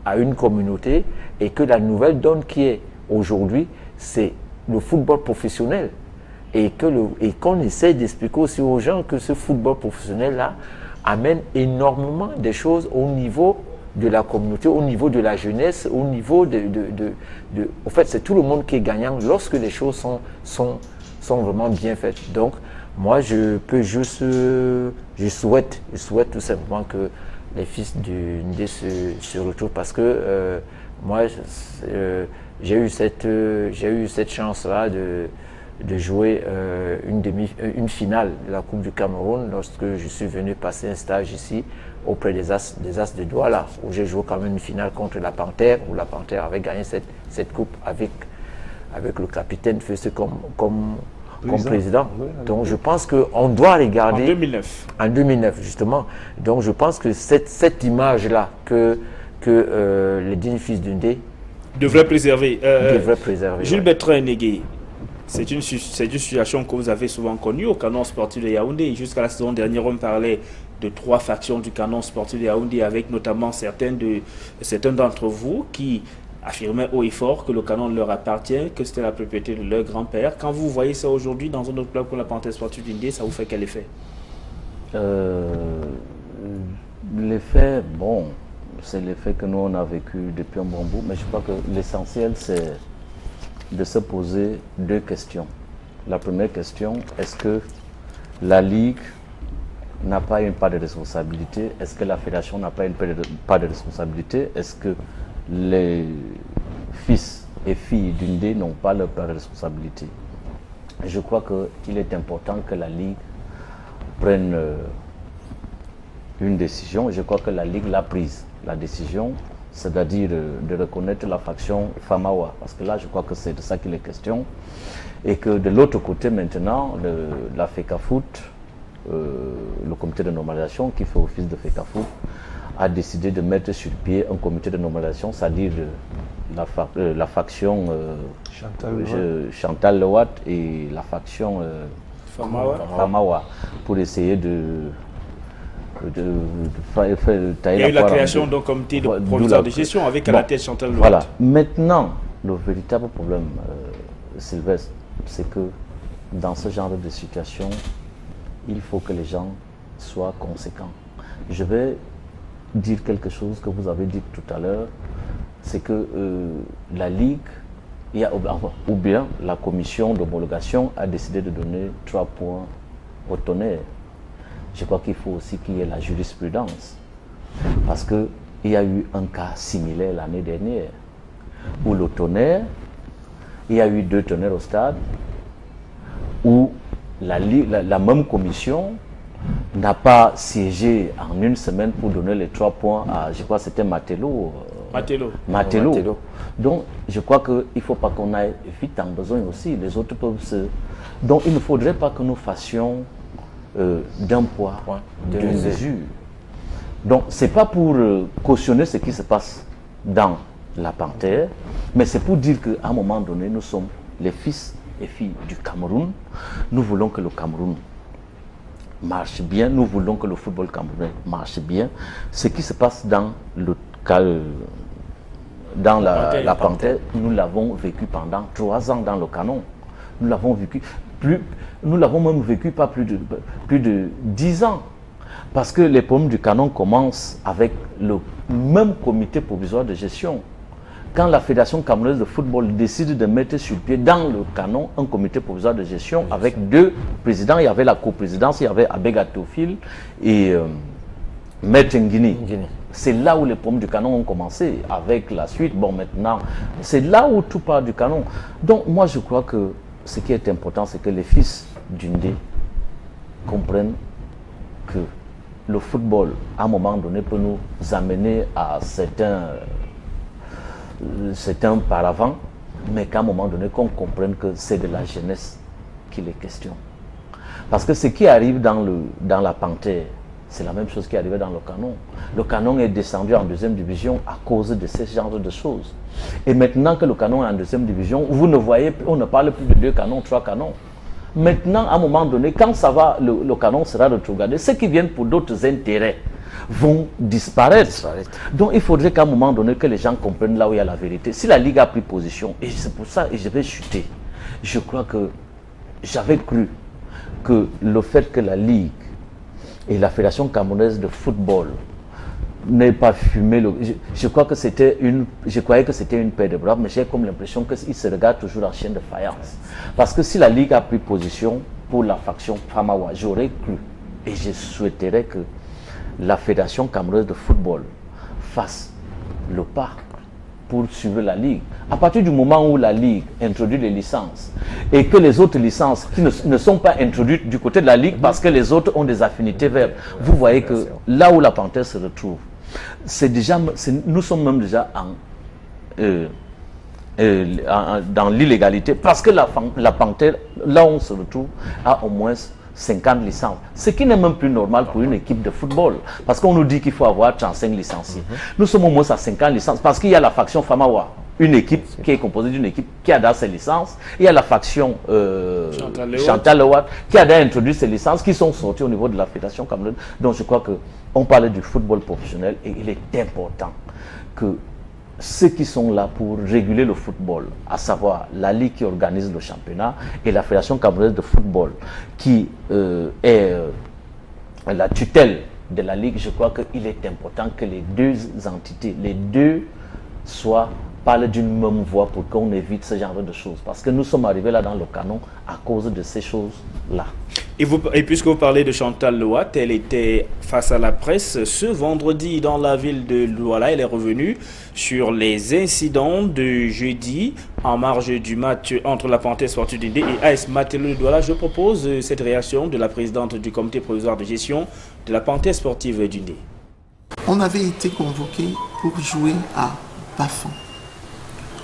à une communauté et que la nouvelle donne qui est aujourd'hui, c'est le football professionnel. Et qu'on essaye d'expliquer aussi aux gens que ce football professionnel-là amène énormément de choses au niveau de la communauté, au niveau de la jeunesse, au niveau en fait, c'est tout le monde qui est gagnant lorsque les choses sont vraiment bien faites. Donc, moi, je peux juste, je souhaite tout simplement que les fils du Ndé se retrouvent parce que moi, j'ai eu cette chance-là de jouer une finale de la Coupe du Cameroun lorsque je suis venu passer un stage ici auprès des As de Douala, où j'ai joué quand même une finale contre la Panthère, où la Panthère avait gagné cette coupe avec le capitaine Fessé comme président. Oui, donc je pense qu'on doit regarder... En 2009. En 2009, justement. Donc je pense que cette image-là que les dignes fils d'Undé devraient préserver. Jules ouais. Bertrand Négué, c'est une situation que vous avez souvent connue au canon sportif de Yaoundé. Jusqu'à la saison dernière, on parlait de 3 factions du canon sportif de Yaoundé, avec notamment certains d'entre vous qui affirmaient haut et fort que le canon leur appartient, que c'était la propriété de leur grand-père. Quand vous voyez ça aujourd'hui dans un autre club comme la Panthère sportive d'Indé, ça vous fait quel effet? L'effet, bon, c'est l'effet que nous on a vécu depuis un bon bout, mais je crois que l'essentiel c'est de se poser 2 questions. La première question, est-ce que la Ligue n'a pas une part de responsabilité? Est-ce que la fédération n'a pas une part de responsabilité? Est-ce que les fils et filles d'Undé n'ont pas leur part de responsabilité? Je crois qu'il est important que la Ligue prenne une décision. Je crois que la Ligue l'a prise. La décision, c'est-à-dire de reconnaître la faction Famawa, parce que là je crois que c'est de ça qu'il est question, et que de l'autre côté maintenant, la FECAFOOT, le comité de normalisation qui fait office de FECAFOOT, a décidé de mettre sur pied un comité de normalisation, c'est-à-dire la faction Chantal Lewat et la faction Famawa, pour essayer de il y a eu la création d'un comité de provisoire de gestion avec à la tête Chantal Lewat. Voilà. Maintenant, le véritable problème, Sylvestre, c'est que dans ce genre de situation, il faut que les gens soient conséquents. Je vais dire quelque chose que vous avez dit tout à l'heure, c'est que la Ligue, ou bien la commission d'homologation a décidé de donner 3 points au Tonnerre. Je crois qu'il faut aussi qu'il y ait la jurisprudence. Parce qu'il y a eu un cas similaire l'année dernière, où le Tonnerre, il y a eu 2 Tonnerres au stade, où la même commission n'a pas siégé en une semaine pour donner les 3 points à, je crois que c'était Matello. Donc, je crois qu'il ne faut pas qu'on aille vite en besoin aussi. Les autres peuvent se... Donc, il ne faudrait pas que nous fassions d'un poids, d'une mesure. Donc, ce n'est pas pour cautionner ce qui se passe dans la Panthère, mais c'est pour dire qu'à un moment donné, nous sommes les fils et filles du Cameroun. Nous voulons que le Cameroun marche bien, nous voulons que le football camerounais marche bien. Ce qui se passe dans le cas, dans la Panthère, nous l'avons vécu pendant 3 ans dans le canon. Nous l'avons vécu, nous l'avons même vécu pas plus de 10 ans. Parce que les problèmes du canon commencent avec le même comité provisoire de gestion. Quand la Fédération camerounaise de football décide de mettre sur pied dans le canon un comité provisoire de gestion avec 2 présidents, il y avait la coprésidence, il y avait Abega Théophile et Maître Nguini. C'est là où les problèmes du canon ont commencé, avec la suite. Bon, maintenant, c'est là où tout part du canon. Donc, moi, je crois que ce qui est important, c'est que les fils d'Undé comprennent que le football, à un moment donné, peut nous amener à certains paravents, mais qu'à un moment donné, qu'on comprenne que c'est de la jeunesse qu'il est question. Parce que ce qui arrive dans la Panthère, c'est la même chose qui est arrivée dans le canon. Le canon est descendu en 2e division à cause de ce genre de choses. Et maintenant que le canon est en 2e division, vous ne voyez, on ne parle plus de 2 canons, 3 canons. Maintenant, à un moment donné, quand ça va, le canon sera rétrogradé. Ceux qui viennent pour d'autres intérêts vont disparaître. Donc il faudrait qu'à un moment donné, que les gens comprennent là où il y a la vérité. Si la Ligue a pris position, et c'est pour ça que je vais chuter, je crois que j'avais cru que le fait que la Ligue et la Fédération camerounaise de football n'aient pas fumé, je crois que je croyais que c'était une paire de bras, mais j'ai comme l'impression qu'ils se regardent toujours en chien de faïence. Parce que si la Ligue a pris position pour la faction Famawa, j'aurais cru et je souhaiterais que la Fédération camerounaise de football fasse le pas pour suivre la Ligue. À partir du moment où la Ligue introduit les licences et que les autres licences qui ne sont pas introduites du côté de la Ligue parce que les autres ont des affinités vers, vous voyez que là où la Panthère se retrouve, nous sommes même déjà dans l'illégalité parce que la Panthère, là où on se retrouve, a au moins 50 licences. Ce qui n'est même plus normal pour une équipe de football. Parce qu'on nous dit qu'il faut avoir 35 licenciés. Nous sommes au moins à 50 licences parce qu'il y a la faction Famawa, une équipe qui est composée d'une équipe qui a dans ses licences. Il y a la faction Chantal Lewat qui a introduit ses licences qui sont sorties au niveau de la Fédération camerounaise. Donc je crois qu'on parlait du football professionnel et il est important que ceux qui sont là pour réguler le football, à savoir la Ligue qui organise le championnat et la Fédération camerounaise de football qui est la tutelle de la Ligue, je crois qu'il est important que les 2 entités, les 2 parlent d'une même voix pour qu'on évite ce genre de choses. Parce que nous sommes arrivés là dans le canon à cause de ces choses-là. Et puisque vous parlez de Chantal Lewat, elle était face à la presse ce vendredi dans la ville de Douala. Elle est revenue sur les incidents de jeudi en marge du match entre la Panthère sportive d'Undé et AS Matelot de Douala. Je propose cette réaction de la présidente du comité provisoire de gestion de la Panthère sportive d'Undé. On avait été convoqué pour jouer à Bafang.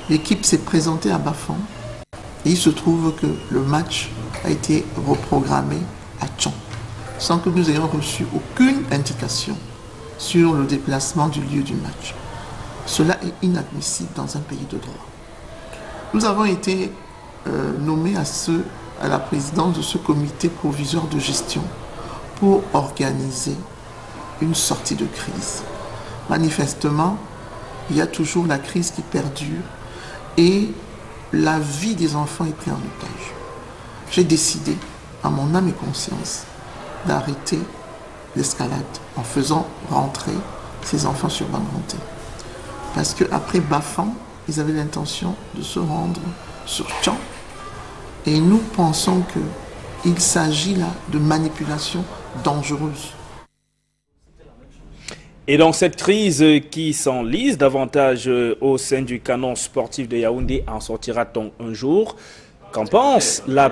L'équipe s'est présentée à Bafang et il se trouve que le match a été reprogrammé à Tchon, sans que nous ayons reçu aucune indication sur le déplacement du lieu du match. Cela est inadmissible dans un pays de droit. Nous avons été nommés à la présidence de ce comité provisoire de gestion pour organiser une sortie de crise. Manifestement, il y a toujours la crise qui perdure et la vie des enfants est prise en otage. J'ai décidé, à mon âme et conscience, d'arrêter l'escalade en faisant rentrer ces enfants sur Bangonté. Parce qu'après Bafang, ils avaient l'intention de se rendre sur Tchon. Et nous pensons qu'il s'agit là de manipulation dangereuse. Et donc cette crise qui s'enlise davantage au sein du canon sportif de Yaoundé, en sortira-t-on un jour? Qu'en pense la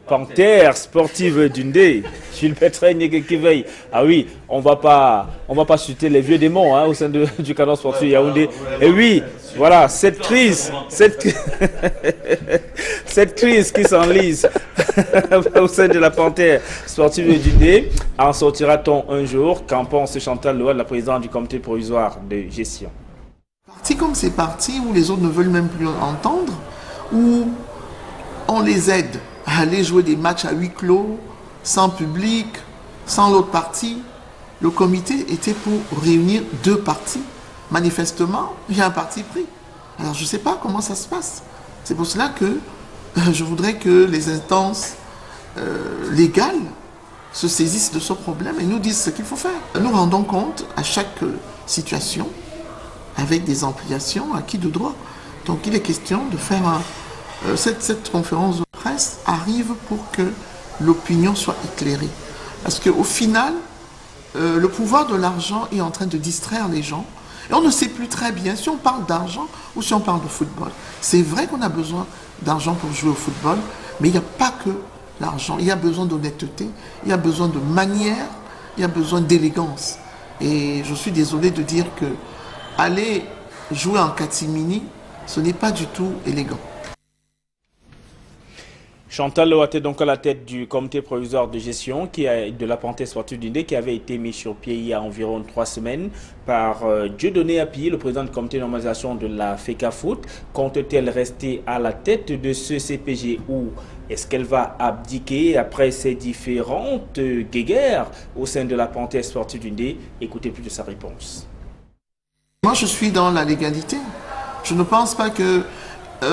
Panthère sportive d'Undé, Jules Bertrand qui veille? Ah oui, on va pas citer les vieux démons au sein du canon sportif de Yaoundé. Et oui, voilà, cette crise qui s'enlise au sein de la Panthère sportive d'Undé, en sortira-t-on un jour? Qu'en pense Chantal Lewat, la présidente du comité provisoire de gestion? Parti comme c'est parti, où les autres ne veulent même plus entendre, où on les aide à aller jouer des matchs à huis clos, sans public, sans l'autre partie. Le comité était pour réunir 2 parties. Manifestement, il y a un parti pris. Alors je ne sais pas comment ça se passe. C'est pour cela que je voudrais que les instances légales se saisissent de ce problème et nous disent ce qu'il faut faire. Nous rendons compte à chaque situation avec des ampliations acquis de droit. Donc il est question de faire cette conférence de presse arrive pour que l'opinion soit éclairée. Parce qu'au final, le pouvoir de l'argent est en train de distraire les gens. Et on ne sait plus très bien si on parle d'argent ou si on parle de football. C'est vrai qu'on a besoin d'argent pour jouer au football, mais il n'y a pas que l'argent. Il y a besoin d'honnêteté, il y a besoin de manière, il y a besoin d'élégance. Et je suis désolé de dire que aller jouer en catimini, ce n'est pas du tout élégant. Chantal Loaté, donc à la tête du comité provisoire de gestion de la parenthèse sportive du Ndé, qui avait été mis sur pied il y a environ 3 semaines par Dieudonné Api, le président du comité de normalisation de la FECAFOOT. Compte-t-elle rester à la tête de ce CPG ou est-ce qu'elle va abdiquer après ces différentes guéguerres au sein de la parenthèse sportive du Ndé? Écoutez plus de sa réponse. Moi, je suis dans la légalité. Je ne pense pas que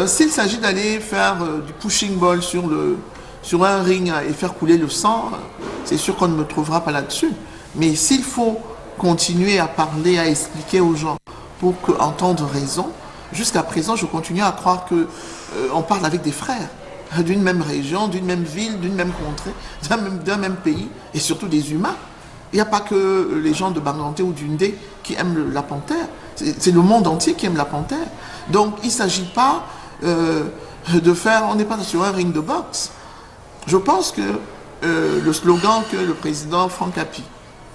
s'il s'agit d'aller faire du pushing ball sur un ring et faire couler le sang, c'est sûr qu'on ne me trouvera pas là-dessus. Mais s'il faut continuer à parler, à expliquer aux gens pour qu'entendre raison, jusqu'à présent, je continue à croire qu'on parle avec des frères d'une même région, d'une même ville, d'une même contrée, d'un même pays et surtout des humains. Il n'y a pas que les gens de Banganté ou du Ndé qui aiment la panthère. C'est le monde entier qui aime la panthère. Donc il ne s'agit pas de faire... On n'est pas sur un ring de boxe. Je pense que le slogan que le président Franck Api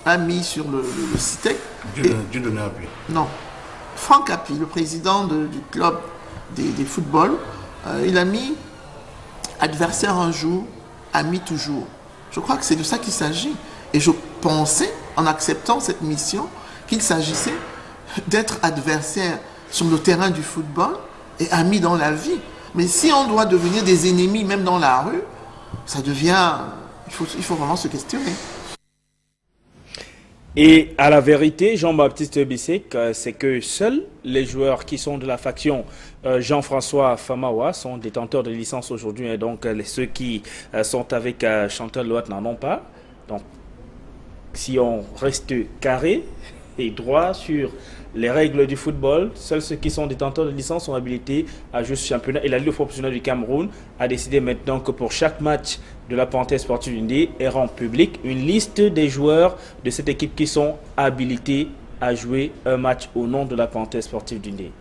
a mis sur le CITEC... Dieudonné Api. Non. Franck Api, le président du club des footballs, il a mis adversaire un jour, ami toujours. Je crois que c'est de ça qu'il s'agit. Et je pensais, en acceptant cette mission, qu'il s'agissait d'être adversaire sur le terrain du football et ami dans la vie. Mais si on doit devenir des ennemis même dans la rue, ça devient... Il faut vraiment se questionner. Et à la vérité, Jean-Baptiste Bissek, c'est que seuls les joueurs qui sont de la faction Jean-François Famawa sont détenteurs de licence aujourd'hui. Et donc ceux qui sont avec Chantal Loaté n'en ont pas. Donc si on reste carré et droit sur les règles du football, seuls ceux qui sont détenteurs de licence sont habilités à jouer ce championnat. Et la Ligue professionnelle du Cameroun a décidé maintenant que pour chaque match de la parenthèse sportive du Ndé, elle rend public une liste des joueurs de cette équipe qui sont habilités à jouer un match au nom de la parenthèse sportive du Ndé.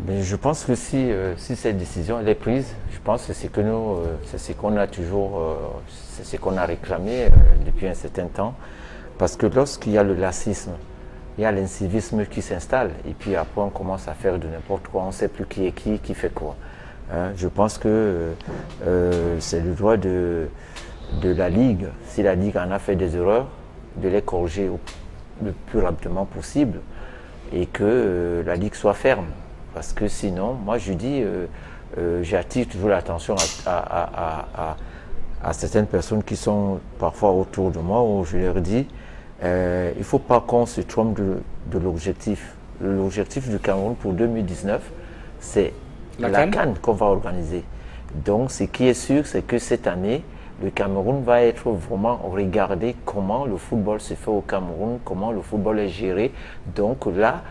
Mais je pense que si cette décision elle est prise, je pense que c'est ce qu'on a toujours, c'est ce qu'on a réclamé depuis un certain temps. Parce que lorsqu'il y a le lacisme, il y a l'incivisme qui s'installe. Et puis après, on commence à faire de n'importe quoi. On ne sait plus qui est qui fait quoi. Hein? Je pense que c'est le droit de la Ligue, si la Ligue en a fait des erreurs, de les corriger le plus rapidement possible et que la Ligue soit ferme. Parce que sinon, moi je dis, j'attire toujours l'attention à certaines personnes qui sont parfois autour de moi, où je leur dis, il ne faut pas qu'on se trompe de l'objectif. L'objectif du Cameroun pour 2019, c'est la CAN qu'on va organiser. Donc ce qui est sûr, c'est que cette année, le Cameroun va être vraiment regardé comment le football se fait au Cameroun, comment le football est géré. Donc là,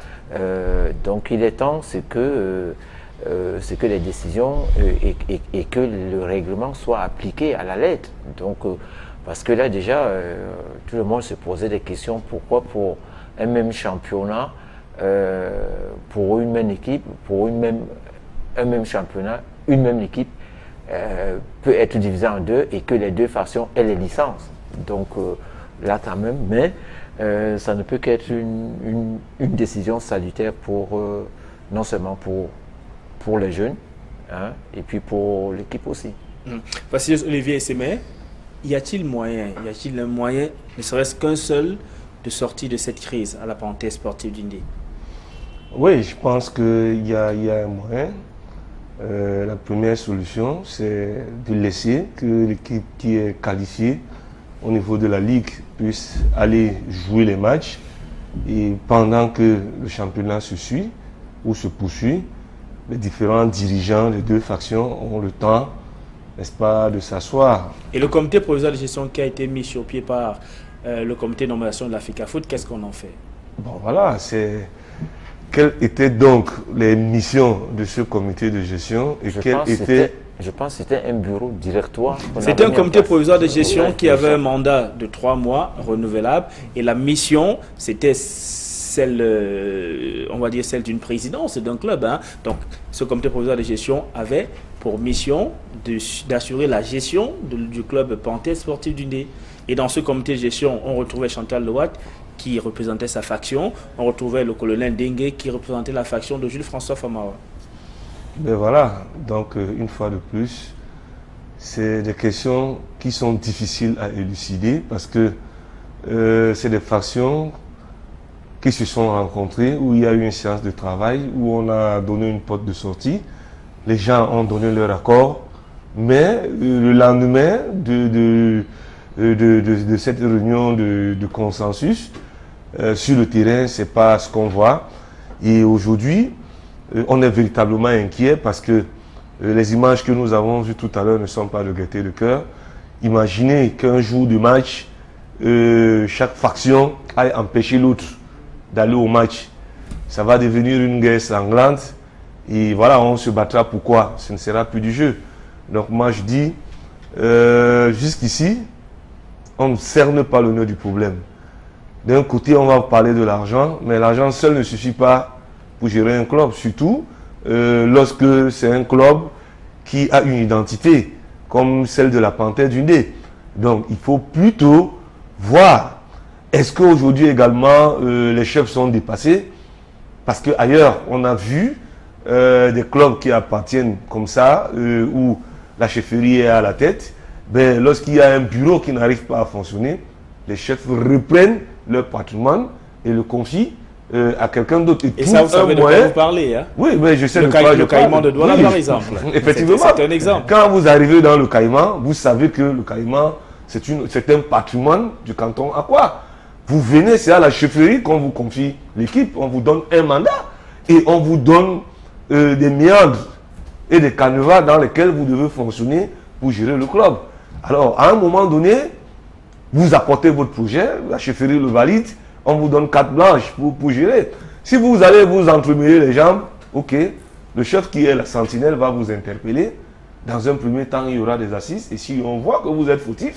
donc il est temps que les décisions et que le règlement soit appliqué à la lettre. Donc, parce que là déjà, tout le monde se posait des questions. Pourquoi pour un même championnat, pour une même équipe, pour un même championnat, une même équipe peut être divisée en deux et que les deux factions aient les licences. Donc là quand même, mais ça ne peut qu'être une décision salutaire pour non seulement pour les jeunes, hein, et puis pour l'équipe aussi. Facile Olivier Essémé, y a-t-il un moyen, ne serait-ce qu'un seul, de sortir de cette crise à la parenthèse sportive du Ndé? Oui, je pense qu'il y a un moyen. La première solution, c'est de laisser que l'équipe qui est qualifiée au niveau de la Ligue puisse aller jouer les matchs et pendant que le championnat se suit ou se poursuit, les différents dirigeants des deux factions ont le temps n'est-ce pas, de s'asseoir. Et le comité provisoire de gestion qui a été mis sur pied par le comité de nomination de la FECAFOOT, qu'est-ce qu'on en fait? Bon, voilà, c'est... Quelles étaient donc les missions de ce comité de gestion et Je pense que c'était un bureau directoire. C'était un comité provisoire de gestion qui avait un mandat de 3 mois renouvelable et la mission, c'était celle, on va dire celle d'une présidence d'un club. Hein. Donc, ce comité provisoire de gestion avait pour mission d'assurer la gestion du club Panthère Sportif du Ndé. Et dans ce comité de gestion, on retrouvait Chantal Lewat qui représentait sa faction. On retrouvait le colonel Dengue qui représentait la faction de Jules-François Famara. Mais voilà, donc une fois de plus, c'est des questions qui sont difficiles à élucider parce que c'est des factions qui se sont rencontrées, où il y a eu une séance de travail, où on a donné une porte de sortie. Les gens ont donné leur accord, mais le lendemain de cette réunion de consensus, sur le terrain, c'est pas ce qu'on voit. Et aujourd'hui, on est véritablement inquiet parce que les images que nous avons vues tout à l'heure ne sont pas de gaieté de cœur. Imaginez qu'un jour de match, chaque faction aille empêcher l'autre d'aller au match. Ça va devenir une guerre sanglante. Et voilà, on se battra pourquoi? Ce ne sera plus du jeu. Donc moi je dis, jusqu'ici, on ne cerne pas le nœud du problème. D'un côté, on va parler de l'argent, mais l'argent seul ne suffit pas pour gérer un club, surtout lorsque c'est un club qui a une identité, comme celle de la Panthère du Ndé. Donc il faut plutôt voir, est-ce qu'aujourd'hui également les chefs sont dépassés? Parce qu'ailleurs, on a vu des clubs qui appartiennent comme ça, où la chefferie est à la tête. Ben, lorsqu'il y a un bureau qui n'arrive pas à fonctionner, les chefs reprennent leur patrimoine et le confient à quelqu'un d'autre. Et ça, vous savez de quoi vous parlez, hein? Oui, mais je sais de quoi je parle. Le Caïman de Douala, par exemple. Effectivement. C'est un exemple. Quand vous arrivez dans le Caïman, vous savez que le Caïman, c'est un patrimoine du canton à quoi? Vous venez, c'est à la chefferie qu'on vous confie l'équipe, on vous donne un mandat et on vous donne des méandres et des canevas dans lesquels vous devez fonctionner pour gérer le club. Alors, à un moment donné, vous apportez votre projet, la chefferie le valide, on vous donne carte blanche pour gérer. Si vous allez vous entremêler les jambes, ok, le chef qui est la sentinelle va vous interpeller. Dans un premier temps, il y aura des assises. Et si on voit que vous êtes fautif,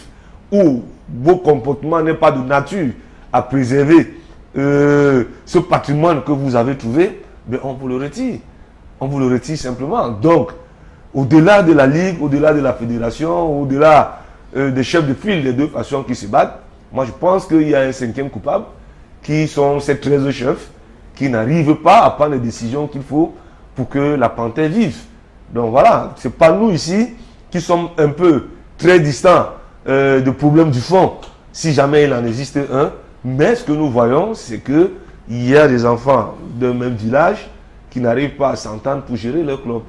ou vos comportements n'est pas de nature à préserver ce patrimoine que vous avez trouvé, ben on vous le retire. On vous le retire simplement. Donc, au-delà de la Ligue, au-delà de la fédération, au-delà des chefs de file des deux factions qui se battent, moi je pense qu'il y a un cinquième coupable, qui sont ces 13 chefs, qui n'arrivent pas à prendre les décisions qu'il faut pour que la Panthère vive. Donc voilà, ce n'est pas nous ici qui sommes un peu très distants de problèmes du fond, si jamais il en existe un. Mais ce que nous voyons, c'est qu'il y a des enfants d'un même village qui n'arrivent pas à s'entendre pour gérer leur club.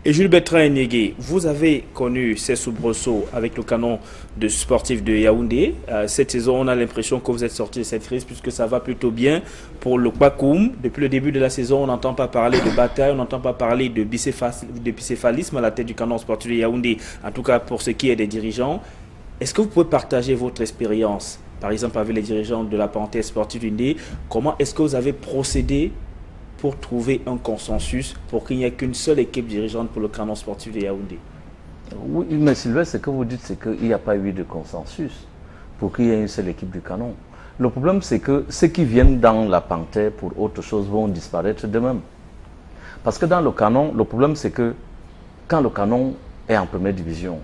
Et Jules Bertrand Enyegué, vous avez connu ces soubresauts avec le canon de sportif de Yaoundé. Cette saison, on a l'impression que vous êtes sorti de cette crise puisque ça va plutôt bien pour le Kwakoum. Depuis le début de la saison, on n'entend pas parler de bataille, on n'entend pas parler de bicéphalisme à la tête du canon sportif de Yaoundé, en tout cas pour ce qui est des dirigeants. Est-ce que vous pouvez partager votre expérience, par exemple avec les dirigeants de la Panthère sportive du Ndé? Comment est-ce que vous avez procédé pour trouver un consensus pour qu'il n'y ait qu'une seule équipe dirigeante pour le canon sportif de Yaoundé? Oui, mais Sylvain, ce que vous dites, c'est qu'il n'y a pas eu de consensus pour qu'il y ait une seule équipe du canon. Le problème, c'est que ceux qui viennent dans la Panthère pour autre chose vont disparaître d'eux-mêmes. Parce que dans le canon, le problème, c'est que quand le canon est en première division,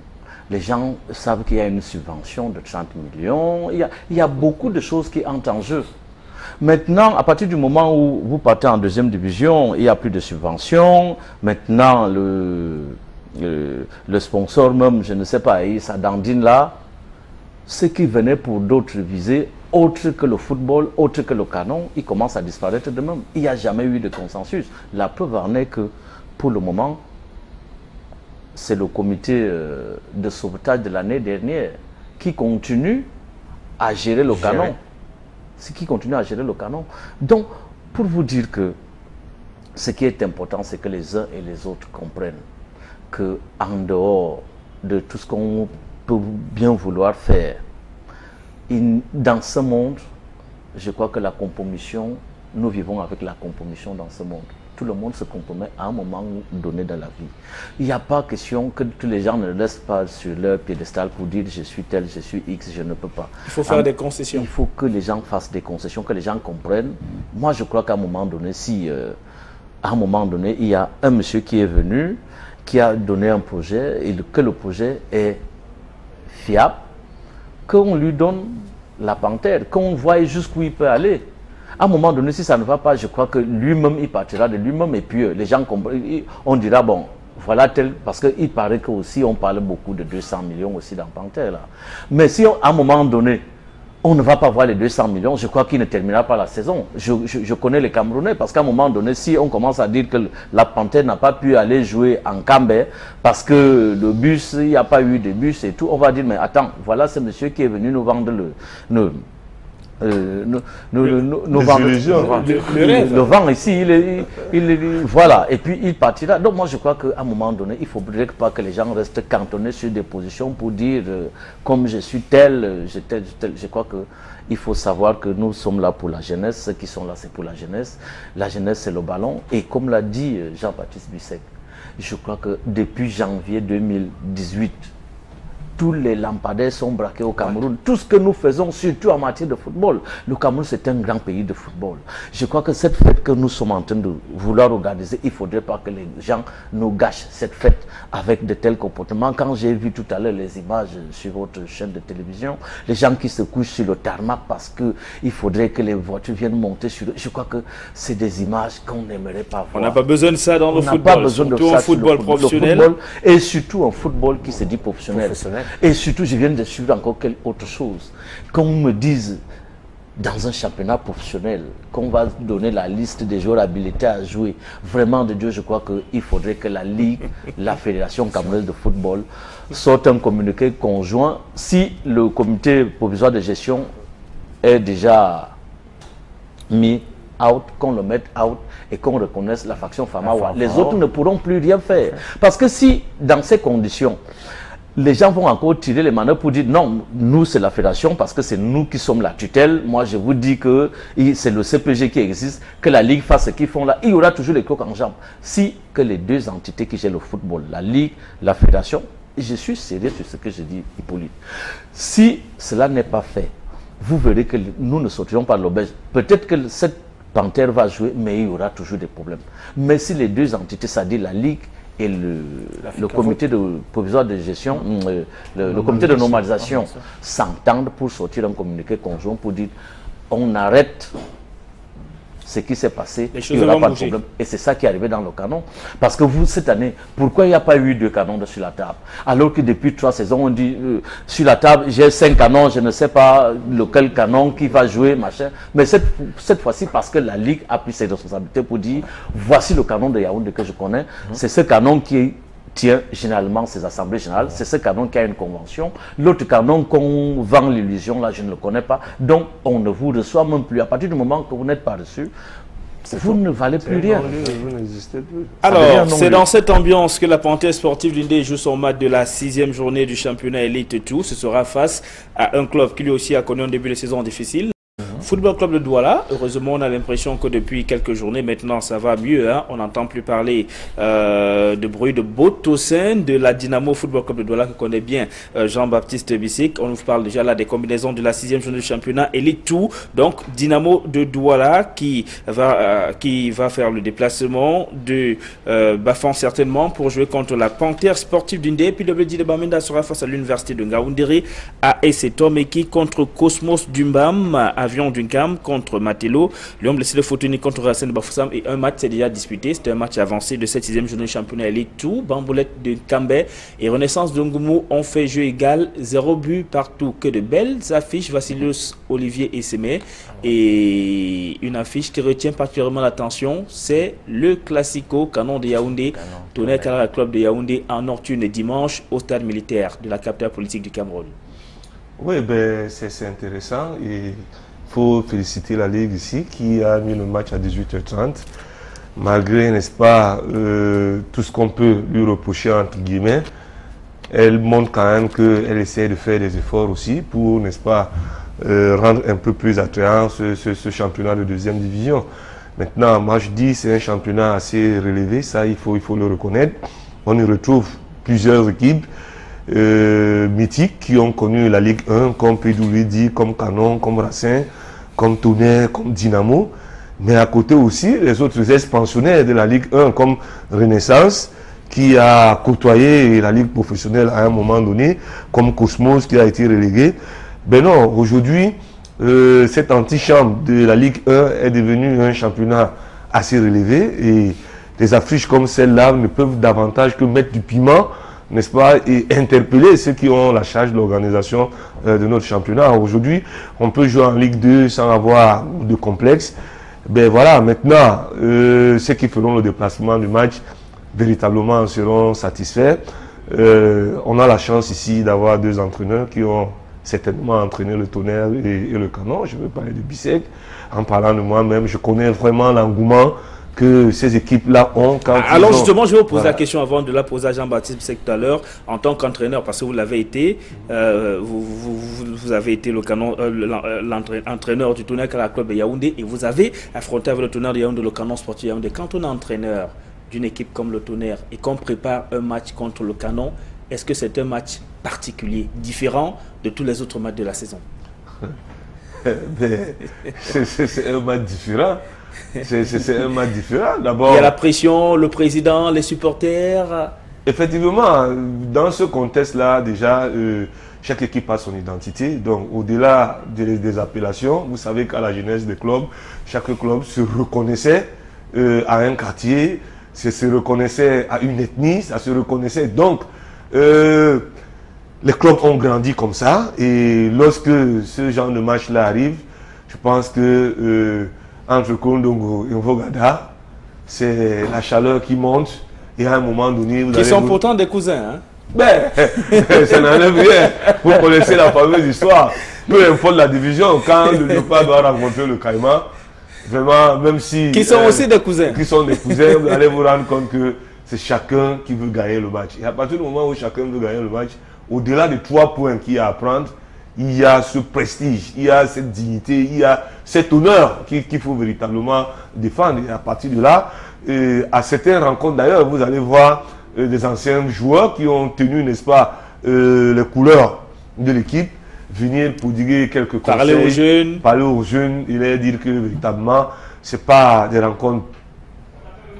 les gens savent qu'il y a une subvention de 30 millions. Il y a beaucoup de choses qui entrent en jeu. Maintenant, à partir du moment où vous partez en deuxième division, il n'y a plus de subventions. Maintenant, le sponsor même, je ne sais pas, sa dandine là, ceux qui venaient pour d'autres visées, autres que le football, autres que le canon, ils commencent à disparaître de même. Il n'y a jamais eu de consensus. La preuve en est que, pour le moment, c'est le comité de sauvetage de l'année dernière qui continue à gérer le canon. C'est qui continue à gérer le canon. Donc, pour vous dire que ce qui est important, c'est que les uns et les autres comprennent qu'en dehors de tout ce qu'on peut bien vouloir faire. Dans ce monde, je crois que la compromission, nous vivons avec la compromission dans ce monde. Tout le monde se compromet à un moment donné dans la vie. Il n'y a pas question que les gens ne laissent pas sur leur piédestal pour dire je suis tel, je suis X, je ne peux pas. Il faut faire des concessions. Il faut que les gens fassent des concessions, que les gens comprennent. Moi, je crois qu'à un moment donné, si à un moment donné, il y a un monsieur qui est venu, qui a donné un projet, et que le projet est fiable, qu'on lui donne la panthère, qu'on voit jusqu'où il peut aller. À un moment donné, si ça ne va pas, je crois que lui-même, il partira de lui-même et puis les gens, on dira, bon, voilà tel, parce qu'il paraît qu'aussi, on parle beaucoup de 200 millions aussi dans Panthère, là. Mais si à un moment donné, on ne va pas voir les 200 millions, je crois qu'il ne terminera pas la saison. Je connais les Camerounais, parce qu'à un moment donné, si on commence à dire que la Panthère n'a pas pu aller jouer en Cambé, parce que le bus, il n'y a pas eu de bus et tout, on va dire, mais attends, voilà ce monsieur qui est venu nous vendre le vent ici, voilà, et puis il partira. Donc moi je crois qu'à un moment donné, il ne faudrait pas que les gens restent cantonnés sur des positions pour dire comme je suis tel, je crois qu'il faut savoir que nous sommes là pour la jeunesse, ceux qui sont là c'est pour la jeunesse c'est le ballon, et comme l'a dit Jean-Baptiste Bissek, je crois que depuis janvier 2018, tous les lampadaires sont braqués au Cameroun. Tout ce que nous faisons, surtout en matière de football, le Cameroun c'est un grand pays de football. Je crois que cette fête que nous sommes en train de vouloir organiser, il ne faudrait pas que les gens nous gâchent cette fête avec de tels comportements. Quand j'ai vu tout à l'heure les images sur votre chaîne de télévision, les gens qui se couchent sur le tarmac parce qu'il faudrait que les voitures viennent monter sur eux. Je crois que c'est des images qu'on n'aimerait pas voir. On n'a pas besoin de ça dans le football. On n'a pas besoin de ça un football professionnel. Le football, et surtout un football qui se dit professionnel. Et surtout, je viens de suivre encore autre chose. Qu'on me dise, dans un championnat professionnel, qu'on va donner la liste des joueurs habilités à jouer, vraiment de Dieu, je crois qu'il faudrait que la Ligue, la Fédération camerounaise de football, sorte un communiqué conjoint. Si le comité provisoire de gestion est déjà mis out, qu'on le mette out et qu'on reconnaisse la faction Famawa. Les autres ne pourront plus rien faire. Parce que si, dans ces conditions, les gens vont encore tirer les manœuvres pour dire non, nous c'est la fédération parce que c'est nous qui sommes la tutelle. Moi je vous dis que c'est le CPG qui existe, que la Ligue fasse ce qu'ils font là. Il y aura toujours les crocs en jambes. Si que les deux entités qui gèrent le football, la Ligue, la fédération, et je suis sérieux sur ce que je dis, Hippolyte, si cela n'est pas fait, vous verrez que nous ne sortirons pas de l'auberge. Peut-être que cette panthère va jouer, mais il y aura toujours des problèmes. Mais si les deux entités, c'est-à-dire la Ligue et le comité de provisoire de gestion, le comité de normalisation s'entendent pour sortir un communiqué conjoint pour dire on arrête ce qui s'est passé, il n'y aura pas de problème. Et c'est ça qui est arrivé dans le canon. Parce que vous, cette année, pourquoi il n'y a pas eu de canon sur la table? Alors que depuis 3 saisons, on dit sur la table, j'ai 5 canons, je ne sais pas lequel canon qui va jouer, machin. Mais cette fois-ci, parce que la Ligue a pris ses responsabilités pour dire, voici le canon de Yaoundé que je connais, c'est ce canon qui tient généralement ses assemblées générales, c'est ce canon qui a une convention. L'autre canon qu'on vend l'illusion, là, je ne le connais pas. Donc, on ne vous reçoit même plus. À partir du moment que vous n'êtes pas reçu, vous ne valez plus rien. Vous n'existez plus. Alors, c'est dans cette ambiance que la Panthère sportive d'Indé joue son match de la 6e journée du championnat Elite 2. Ce sera face à un club qui lui aussi a connu un début de saison difficile. Football Club de Douala, heureusement on a l'impression que depuis quelques journées maintenant ça va mieux, hein. On n'entend plus parler de bruit de bottes au sein de la Dynamo Football Club de Douala que connaît bien Jean-Baptiste Bissek. On nous parle déjà là des combinaisons de la 6e journée du championnat Elite 2. Donc Dynamo de Douala qui va faire le déplacement de Bafan certainement pour jouer contre la Panthère sportive d'Indé. Puis le Bledi de Bamenda sera face à l'université de Ngaoundéré, AS Tomeki contre Cosmos Dumbam, Avion Dunkam contre Matelo, Lyon Blessé de Fotoni contre Racine Bafoussam, et un match s'est déjà disputé. C'était un match avancé de cette 6e journée du championnat Elite 2. Bamboulette de Cambé et Renaissance de Ngoumou ont fait jeu égal, 0 but partout. Que de belles affiches, Vassilios, Olivier et Semé. Et une affiche qui retient particulièrement l'attention, c'est le Classico Canon de Yaoundé, Tonnerre Carrera Club de Yaoundé en Nocturne dimanche au stade militaire de la capitale politique du Cameroun. Oui, ben, c'est intéressant et il faut féliciter la Ligue ici qui a mis le match à 18h30. Malgré, n'est-ce pas, tout ce qu'on peut lui reprocher, entre guillemets, elle montre quand même qu'elle essaie de faire des efforts aussi pour, n'est-ce pas, rendre un peu plus attrayant ce championnat de deuxième division. Maintenant, moi je dis c'est un championnat assez relevé, ça il faut le reconnaître. On y retrouve plusieurs équipes mythiques qui ont connu la Ligue 1, comme PWD, comme Canon, comme Racing, comme Tonnerre, comme Dynamo. Mais à côté aussi, les autres expansionnaires de la Ligue 1, comme Renaissance, qui a côtoyé la Ligue professionnelle à un moment donné, comme Cosmos, qui a été relégué. Ben non, aujourd'hui, cette antichambre de la Ligue 1 est devenue un championnat assez relevé et des affiches comme celle-là ne peuvent davantage que mettre du piment, n'est-ce pas, et interpeller ceux qui ont la charge de l'organisation de notre championnat. Aujourd'hui, on peut jouer en Ligue 2 sans avoir de complexe. Ben voilà, maintenant, ceux qui feront le déplacement du match véritablement seront satisfaits. On a la chance ici d'avoir deux entraîneurs qui ont certainement entraîné le Tonnerre et le Canon. Je veux parler de Bissek. En parlant de moi-même, je connais vraiment l'engouement que ces équipes-là ont. Alors justement, je vais vous poser la question avant de la poser à Jean-Baptiste Bissek tout à l'heure, en tant qu'entraîneur, parce que vous l'avez été, vous avez été le Canon, l'entraîneur du Tonnerre à la club de Yaoundé, et vous avez affronté avec le Tonnerre de Yaoundé le Canon sportif Yaoundé. Quand on est entraîneur d'une équipe comme le Tonnerre et qu'on prépare un match contre le Canon, est-ce que c'est un match particulier, différent de tous les autres matchs de la saison? C'est un match différent. C'est un match différent. D'abord, il y a la pression, le président, les supporters. Effectivement, dans ce contexte-là, déjà, chaque équipe a son identité. Donc, au-delà des appellations, vous savez qu'à la jeunesse des clubs, chaque club se reconnaissait à un quartier, se reconnaissait à une ethnie, ça se reconnaissait. Donc, les clubs ont grandi comme ça. Et lorsque ce genre de match-là arrive, je pense que entre Kondongo et Vogada, c'est la chaleur qui monte. Et à un moment donné, qui sont pourtant des cousins, hein? Ben, ça n'enlève rien. Vous connaissez la fameuse histoire. Peu importe la division, quand le Léopard doit rencontrer le Caïman, vraiment, même si... Qui sont aussi des cousins. Qui sont des cousins, vous allez vous rendre compte que c'est chacun qui veut gagner le match. Et à partir du moment où chacun veut gagner le match, au-delà des 3 points qu'il y a à prendre, il y a ce prestige, il y a cette dignité, il y a cet honneur qu'il faut véritablement défendre. Et à partir de là, à certaines rencontres d'ailleurs, vous allez voir des anciens joueurs qui ont tenu, n'est-ce pas, les couleurs de l'équipe, venir pour dire quelques conseils, parler aux jeunes, et leur dire que véritablement, ce n'est pas des rencontres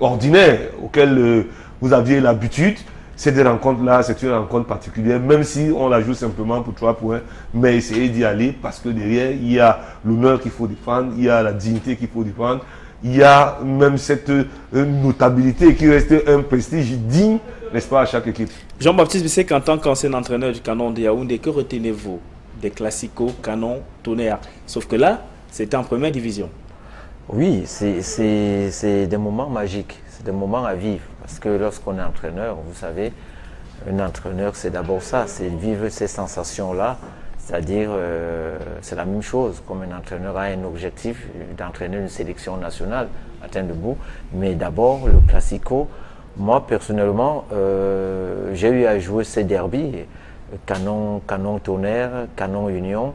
ordinaires auxquelles vous aviez l'habitude. C'est des rencontres-là, c'est une rencontre particulière, même si on la joue simplement pour 3 points, mais essayez d'y aller parce que derrière, il y a l'honneur qu'il faut défendre, il y a la dignité qu'il faut défendre, il y a même cette notabilité qui reste un prestige digne, n'est-ce pas, à chaque équipe. Jean-Baptiste Bissek, en tant qu'ancien entraîneur du Canon de Yaoundé, que retenez-vous des classicos Canon, Tonnerre? Sauf que là, c'était en première division. Oui, c'est des moments magiques, c'est des moments à vivre. Parce que lorsqu'on est entraîneur, vous savez, un entraîneur, c'est d'abord ça, c'est vivre ces sensations-là. C'est-à-dire, c'est la même chose, comme un entraîneur a un objectif d'entraîner une sélection nationale, atteindre le bout. Mais d'abord, le Classico, moi, personnellement, j'ai eu à jouer ces derbies, Canon Tonnerre, Canon Union.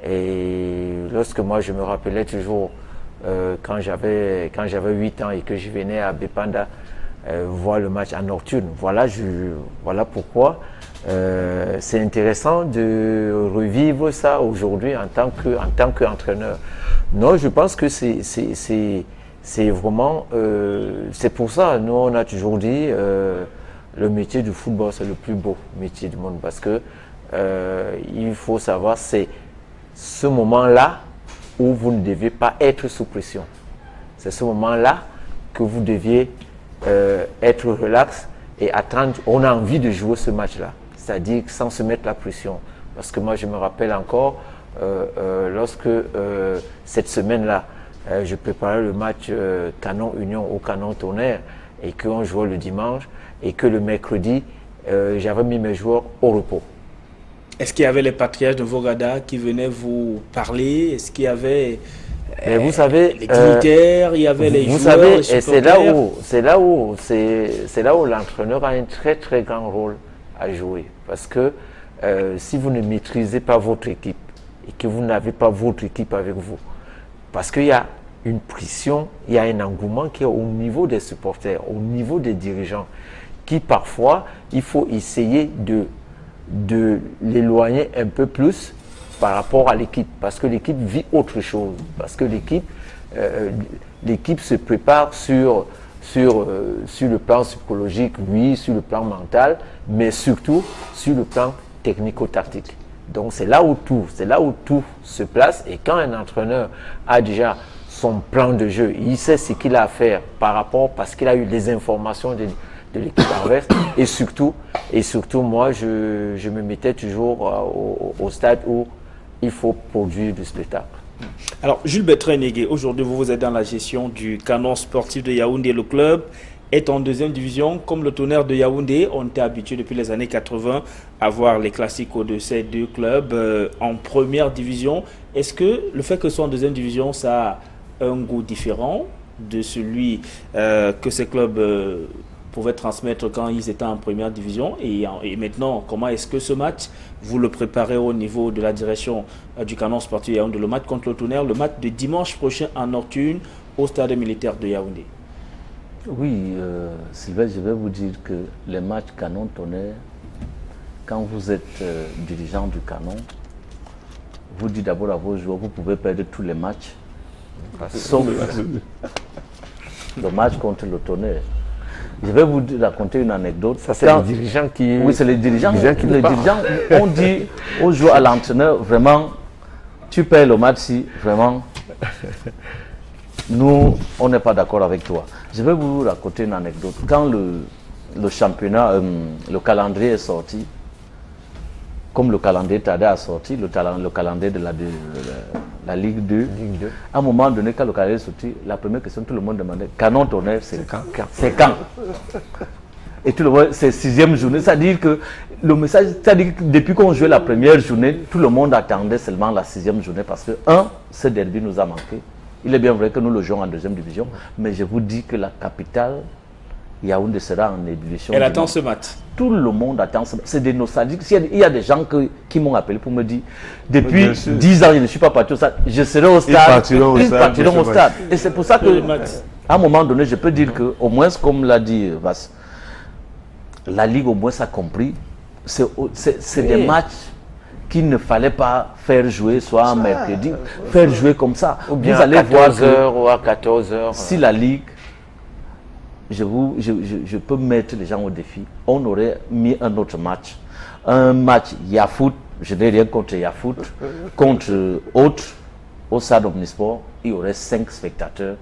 Et lorsque moi, je me rappelais toujours, quand j'avais 8 ans et que je venais à Bepanda, voir le match en nocturne. Voilà pourquoi c'est intéressant de revivre ça aujourd'hui en tant qu'entraîneur. Non, je pense que c'est vraiment... c'est pour ça, nous on a toujours dit le métier du football c'est le plus beau métier du monde parce que il faut savoir c'est ce moment-là où vous ne devez pas être sous pression. C'est ce moment-là que vous deviez être relax et attendre. On a envie de jouer ce match-là, c'est-à-dire sans se mettre la pression. Parce que moi, je me rappelle encore, lorsque cette semaine-là, je préparais le match Canon Union au Canon Tonnerre et qu'on jouait le dimanche et que le mercredi, j'avais mis mes joueurs au repos. Est-ce qu'il y avait les patriarches de Vogada qui venaient vous parler? Est-ce qu'il y avait... Mais vous savez, les dignitaires, il y avait les joueurs, savez, les et c'est là où l'entraîneur a un très très grand rôle à jouer. Parce que si vous ne maîtrisez pas votre équipe et que vous n'avez pas votre équipe avec vous, parce qu'il y a une pression, il y a un engouement qui est au niveau des supporters, au niveau des dirigeants, qui parfois, il faut essayer de l'éloigner un peu plus par rapport à l'équipe, parce que l'équipe vit autre chose, parce que l'équipe se prépare sur le plan psychologique, oui, sur le plan mental, mais surtout sur le plan technico-tactique. Donc c'est là où tout se place, et quand un entraîneur a déjà son plan de jeu, il sait ce qu'il a à faire par rapport, parce qu'il a eu les informations de l'équipe adverse, et surtout moi je me mettais toujours au stade où il faut produire du spectacle. Alors Jules Bertrand Négué, aujourd'hui vous êtes dans la gestion du Canon sportif de Yaoundé. Le club est en deuxième division, comme le Tonnerre de Yaoundé. On était habitué depuis les années 80 à voir les classiques de ces deux clubs en première division. Est-ce que le fait que ce soit en deuxième division, ça a un goût différent de celui que ces clubs pouvaient transmettre quand ils étaient en première division, et maintenant, comment est-ce que ce match, vous le préparez au niveau de la direction du Canon sportif Yaoundé, le match contre le Tonnerre, le match de dimanche prochain en Nocturne au stade militaire de Yaoundé? Oui, Sylvain, je vais vous dire que les matchs Canon-Tonnerre, quand vous êtes dirigeant du Canon, vous dites d'abord à vos joueurs, vous pouvez perdre tous les matchs, sauf le match contre le Tonnerre. Je vais vous raconter une anecdote. Ça, c'est les dirigeants qui... Oui, c'est les dirigeants. Les dirigeants ont dit aux joueurs, à l'entraîneur, vraiment, tu perds le match si, vraiment, nous, on n'est pas d'accord avec toi. Je vais vous raconter une anecdote. Quand le championnat, le calendrier est sorti, comme le calendrier TADA a sorti, le calendrier de la Ligue 2, à un moment donné, quand le calendrier est sorti, la première question, tout le monde demandait, Canon Tonnerre, c'est quand? C'est quand? Et tout le monde, c'est 6e journée. C'est-à-dire que le message, c'est-à-dire que depuis qu'on jouait la première journée, tout le monde attendait seulement la 6e journée parce que, ce derby nous a manqué. Il est bien vrai que nous le jouons en deuxième division, mais je vous dis que la capitale, Yaoundé, sera en ébullition. Elle attend ce match. Tout le monde attend ce match. C'est des nostalgiques. Il y a des gens qui m'ont appelé pour me dire, depuis 10 ans, je ne suis pas parti au stade, je serai au stade. Ils partiront au stade. Et c'est pour ça que, à un moment donné, je peux dire que, au moins, comme l'a dit Vas, la Ligue au moins a compris, c'est des matchs qu'il ne fallait pas faire jouer soit un mercredi, faire jouer comme ça. Ou bien à 14h ou à 14h. Si la Ligue, je peux mettre les gens au défi, on aurait mis un autre match. Un match Yafoot, je n'ai rien contre Yafoot, contre autre, au stade Omnisport, il y aurait 5 spectateurs.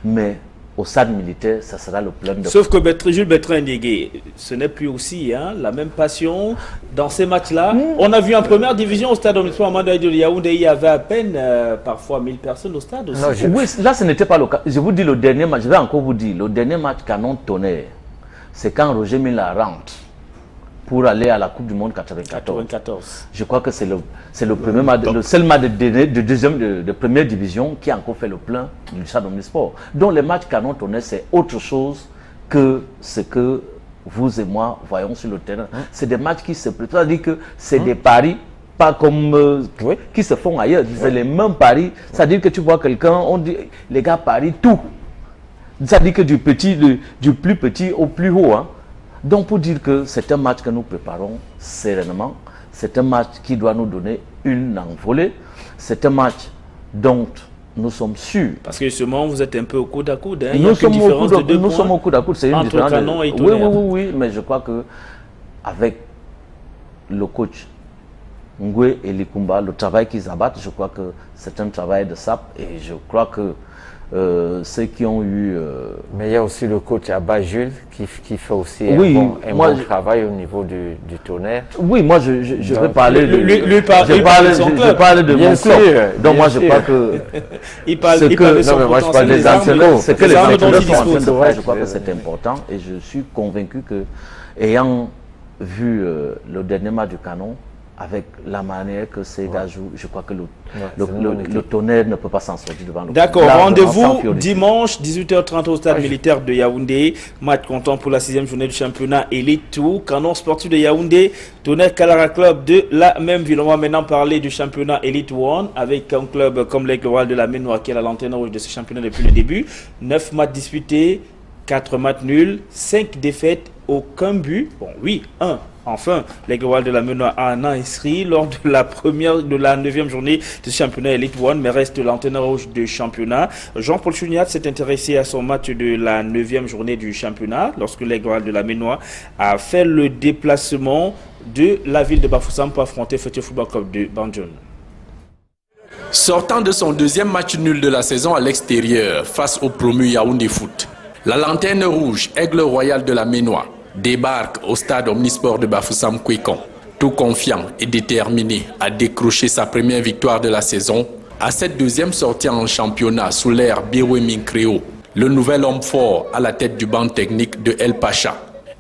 Mais au stade militaire, ça sera le plein de... Sauf que Jules Bertrand Négué, ce n'est plus aussi la même passion dans ces matchs-là. On a vu en première division au stade Omnisport, à Mandaï de Yaoundé, il y avait à peine parfois 1000 personnes au stade aussi. Non, oui, là ce n'était pas le cas. Je vous dis le dernier match, je vais encore vous dire, le dernier match Canon-Tonnerre, c'est quand Roger Mila rentre pour aller à la Coupe du Monde 94. Je crois que c'est le premier match, le seul match de première division qui a encore fait le plein du stade Omnisport. Donc les matchs Canon-Tonnerre, c'est autre chose que ce que vous et moi voyons sur le terrain. C'est des matchs qui se préparent, c'est-à-dire que c'est des paris, pas comme qui se font ailleurs. C'est les mêmes paris, c'est-à-dire que tu vois quelqu'un, on dit, les gars parient tout. C'est-à-dire que du plus petit au plus haut. Donc pour dire que c'est un match que nous préparons sereinement, c'est un match qui doit nous donner une envolée, c'est un match dont nous sommes sûrs. Parce que justement vous êtes un peu au coude à coude. Nous sommes au coude à coude, c'est une différence. Canon et Tonnerre. Oui, mais je crois que avec le coach Ngwe et Likumba, le travail qu'ils abattent, je crois que c'est un travail de sap et je crois que ceux qui ont eu... Mais il y a aussi le coach Abba Jules qui fait aussi un bon travail au niveau du Tonnerre. Oui, moi je vais parler de... Lui parle de mon club. Donc moi je crois que... il parle de son potentiel des entraîneurs. C'est que les entraîneurs sont en train de faire, je crois que c'est important. Et je suis convaincu que, ayant vu le dernier match du Canon, avec la manière que Sega joue, je crois que le Tonnerre ne peut pas s'en sortir devant le. D'accord, rendez-vous dimanche 18h30 au stade militaire de Yaoundé. Match comptant pour la 6e journée du championnat Elite Tour. Canon sportif de Yaoundé, Tonnerre Kalara Club de la même ville. On va maintenant parler du championnat Elite One avec un club comme l'Aigle Royal de la Ménois qui est à la lanterne rouge de ce championnat depuis le début. 9 matchs disputés, 4 matchs nuls, 5 défaites, aucun but. Bon, oui, 1. Enfin, l'Aigle Royal de la Ménois a un inscrit lors de la 9e journée du championnat Elite One, mais reste l'antenne rouge du championnat. Jean-Paul Chouniat s'est intéressé à son match de la 9e journée du championnat, lorsque l'Aigle Royal de la Ménois a fait le déplacement de la ville de Bafoussam pour affronter Futur Football Club de Banjul. Sortant de son 2e match nul de la saison à l'extérieur face au promu Yaoundé Foot, la lanterne rouge Aigle Royal de la Ménois débarque au stade Omnisport de Bafoussam Kwekon, tout confiant et déterminé à décrocher sa première victoire de la saison à cette 2e sortie en championnat sous l'ère Biroué Minkreo, le nouvel homme fort à la tête du banc technique de El Pacha.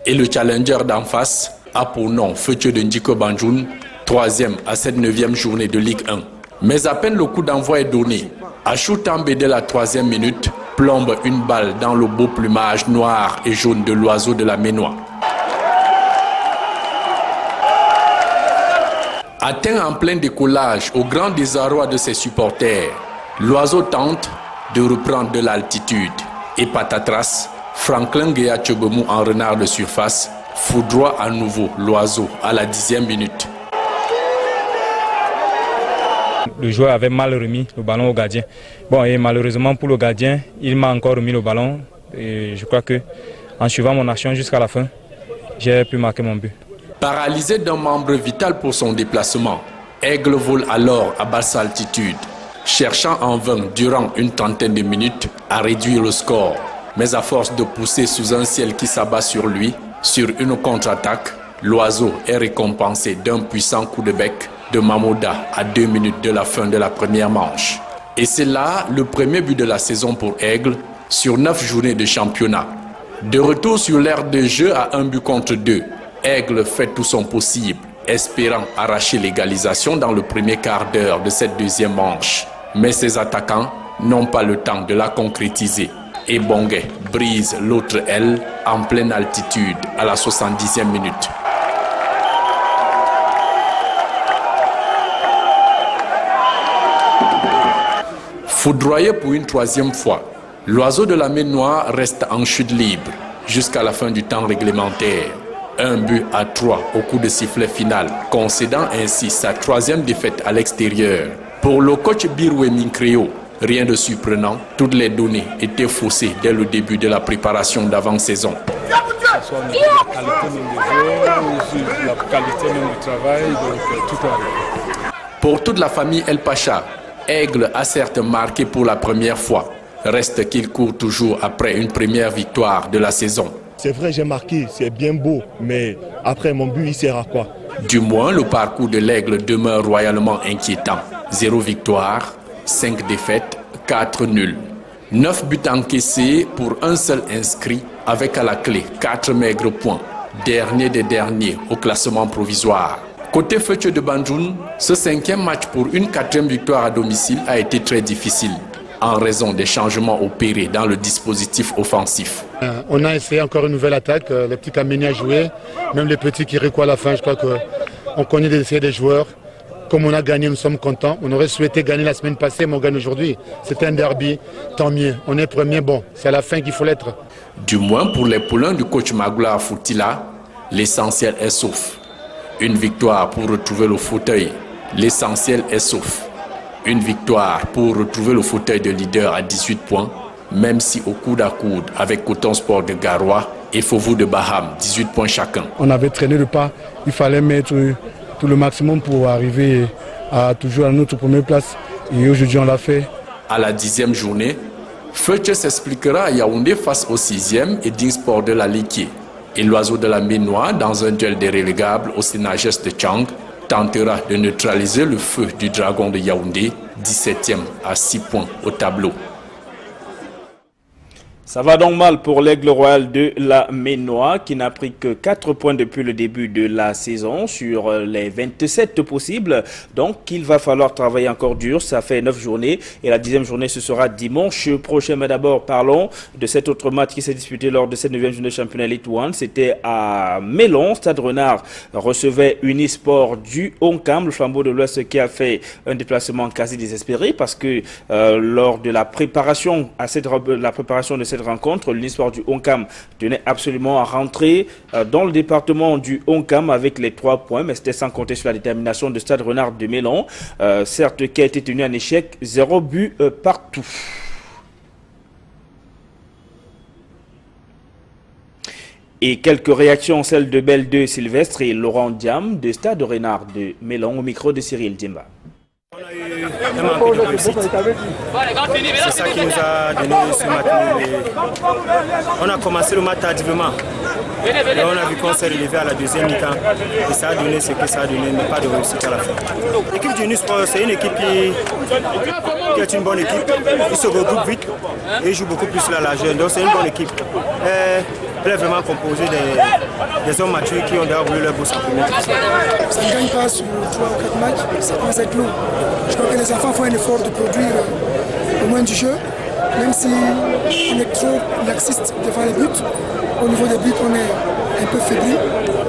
Et le challenger d'en face a pour nom Feuille de Ndjiko Banjoun, 3e à cette 9e journée de Ligue 1. Mais à peine le coup d'envoi est donné, Achou També dès la 3e minute plombe une balle dans le beau plumage noir et jaune de l'oiseau de la Ménois. Atteint en plein décollage au grand désarroi de ses supporters, l'oiseau tente de reprendre de l'altitude. Et patatras, Franklin Guéa Tchobemou en renard de surface foudroie à nouveau l'oiseau à la 10e minute. Le joueur avait mal remis le ballon au gardien. Bon, et malheureusement pour le gardien, il m'a encore remis le ballon. Et je crois que en suivant mon action jusqu'à la fin, j'ai pu marquer mon but. Paralysé d'un membre vital pour son déplacement, Aigle vole alors à basse altitude, cherchant en vain durant une trentaine de minutes à réduire le score. Mais à force de pousser sous un ciel qui s'abat sur lui, sur une contre-attaque, l'oiseau est récompensé d'un puissant coup de bec de Mamouda à 2 minutes de la fin de la première manche. Et c'est là le premier but de la saison pour Aigle sur 9 journées de championnat. De retour sur l'aire de jeu à 1 but contre 2, Aigle fait tout son possible, espérant arracher l'égalisation dans le premier quart d'heure de cette 2e manche. Mais ses attaquants n'ont pas le temps de la concrétiser. Et Bongué brise l'autre aile en pleine altitude à la 70e minute. Foudroyé pour une 3e fois, l'oiseau de la Ménois reste en chute libre jusqu'à la fin du temps réglementaire. 1 but à 3 au coup de sifflet final, concédant ainsi sa 3e défaite à l'extérieur. Pour le coach Biroué Minkreo, rien de surprenant, toutes les données étaient faussées dès le début de la préparation d'avant-saison. La qualité même des joueurs, la qualité même du travail, donc tout arrive. Pour toute la famille El Pacha, Aigle a certes marqué pour la première fois. Reste qu'il court toujours après une première victoire de la saison. C'est vrai, j'ai marqué, c'est bien beau, mais après mon but, il sert à quoi? Du moins, le parcours de l'Aigle demeure royalement inquiétant. 0 victoire, 5 défaites, 4 nuls. 9 buts encaissés pour un seul inscrit, avec à la clé 4 maigres points. Dernier des derniers au classement provisoire. Côté Feuille de Banjoun, ce 5e match pour une 4e victoire à domicile a été très difficile en raison des changements opérés dans le dispositif offensif. On a essayé encore une nouvelle attaque, les petits Kameni à jouer, même les petits Kirikou à la fin, je crois qu'on connaît d'essayer des joueurs. Comme on a gagné, nous sommes contents. On aurait souhaité gagner la semaine passée, mais on gagne aujourd'hui. C'était un derby, tant mieux. On est premier, bon, c'est à la fin qu'il faut l'être. Du moins pour les poulains du coach Magoula Foutila, l'essentiel est sauf. Une victoire pour retrouver le fauteuil. L'essentiel est sauf. Une victoire pour retrouver le fauteuil de leader à 18 points, même si au coude à coude avec Coton Sport de Garoua et Fauveau de Baham, 18 points chacun. On avait traîné le pas, il fallait mettre tout le maximum pour arriver à toujours à notre première place. Et aujourd'hui, on l'a fait. À la 10e journée, Feuille s'expliquera à Yaoundé face au 6e et Dingsport de la Liquier. Et l'oiseau de la Ménois, dans un duel des relégables au Sénagès de Tchang, tentera de neutraliser le feu du Dragon de Yaoundé, 17e à 6 points au tableau. Ça va donc mal pour l'Aigle Royal de la Ménois qui n'a pris que 4 points depuis le début de la saison sur les 27 possibles. Donc il va falloir travailler encore dur. Ça fait 9 journées et la 10e journée ce sera dimanche prochain. Mais d'abord parlons de cet autre match qui s'est disputé lors de cette 9e journée de championnat Elite 1. C'était à Mélon. Stade Renard recevait Unisport du Oncam, le flambeau de l'Ouest qui a fait un déplacement quasi désespéré parce que lors de la préparation de cette rencontre, l'Unisport du Oncam tenait absolument à rentrer dans le département du Oncam avec les 3 points, mais c'était sans compter sur la détermination de Stade Renard de Mélon, certes qui a été tenu en échec, 0 but partout. Et quelques réactions, celles de Belle de Sylvestre et Laurent Diam de Stade Renard de Mélon au micro de Cyril Djemba. Un manque de réussite. C'est ça qui nous a donné ce match. On a commencé le match tardivement. Et on a vu qu'on s'est relevé à la deuxième mi-temps. Et ça a donné ce que ça a donné, mais pas de réussite à la fin. L'équipe du Unisport, c'est une équipe qui est une bonne équipe. Ils se regroupent vite et ils jouent beaucoup plus la largeur. Donc c'est une bonne équipe. Elle est vraiment composée des hommes matures qui ont d'ailleurs voulu leur bourse en première. Ça ne gagne pas sur 3 ou 4 matchs, ça commence à être lourd. Je crois que les enfants font un effort de produire au moins du jeu, même si on est trop laxiste devant les buts. Au niveau des buts, on est un peu faibli.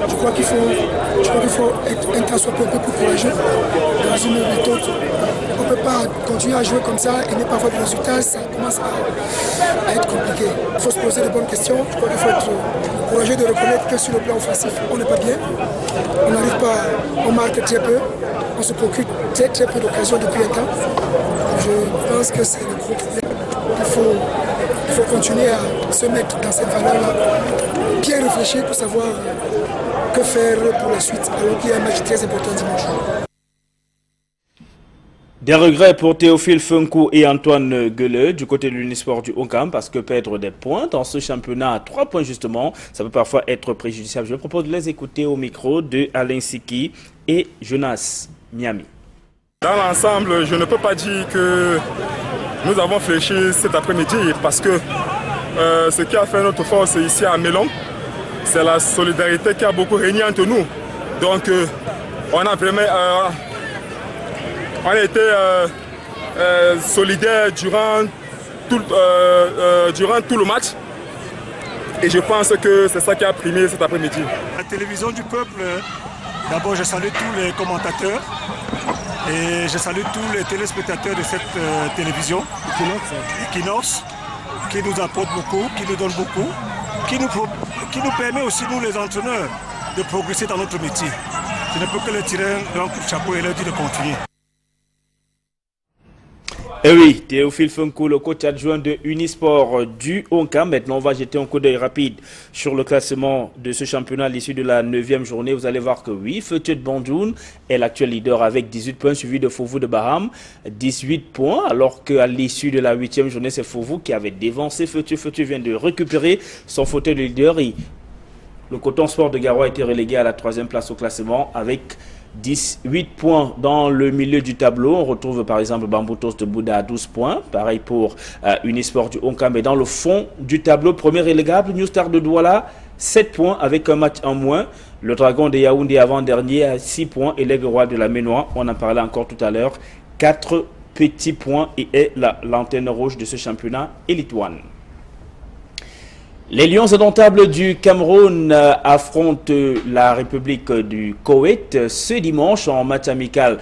Je crois qu'il faut être un temps soit peu un peu plus courageux dans une méthode. On ne peut pas continuer à jouer comme ça et ne pas avoir de résultats, ça commence à être compliqué. Il faut se poser de bonnes questions. Je crois qu'il faut être courageux de reconnaître que sur le plan offensif, on n'est pas bien. On n'arrive pas, on marque très peu, on se procure très peu d'occasions depuis un temps. Je pense que c'est le gros problème. Il faut continuer à se mettre dans cette valeur-là, bien réfléchir pour savoir que faire pour la suite, alors qu'il y a un match très important dimanche. Des regrets pour Théophile Funkou et Antoine Gueuleux du côté de l'Unisport du Oncam parce que perdre des points dans ce championnat à 3 points justement, ça peut parfois être préjudiciable. Je propose de les écouter au micro de Alain Siki et Jonas Miami. Dans l'ensemble, je ne peux pas dire que nous avons fléchi cet après-midi parce que ce qui a fait notre force ici à Mélon, c'est la solidarité qui a beaucoup régné entre nous. Donc on a vraiment on a été solidaires durant tout le match et je pense que c'est ça qui a primé cet après-midi. La télévision du peuple, d'abord je salue tous les commentateurs et je salue tous les téléspectateurs de cette télévision, Equinox, qui nous apporte beaucoup, qui nous donne beaucoup, qui nous permet aussi, nous les entraîneurs, de progresser dans notre métier. Je ne peux que les tirer un coup de chapeau et leur dire de continuer. Et oui, Théophile Funkou, le coach adjoint de Unisport du Oncam. Maintenant, on va jeter un coup d'œil rapide sur le classement de ce championnat à l'issue de la 9e journée. Vous allez voir que oui, Feutu de Bandjoun est l'actuel leader avec 18 points, suivi de Fouvou de Baham, 18 points, alors qu'à l'issue de la 8e journée, c'est Fouvou qui avait dévancé Feutu. Feutu vient de récupérer son fauteuil de leader. Et le Coton Sport de Garoua a été relégué à la 3e place au classement avec 18 points dans le milieu du tableau. On retrouve par exemple Bamboutos de Bouddha à 12 points. Pareil pour Unisport du Oncam. Et dans le fond du tableau, premier relégable, New Star de Douala, 7 points avec un match en moins. Le Dragon de Yaoundé avant-dernier à 6 points. Et l'Aigle Roi de la Ménois, on en parlait encore tout à l'heure, 4 petits points et est la lanterne rouge de ce championnat Elite 1. Les Lions indomptables du Cameroun affrontent la République du Koweït ce dimanche en match amical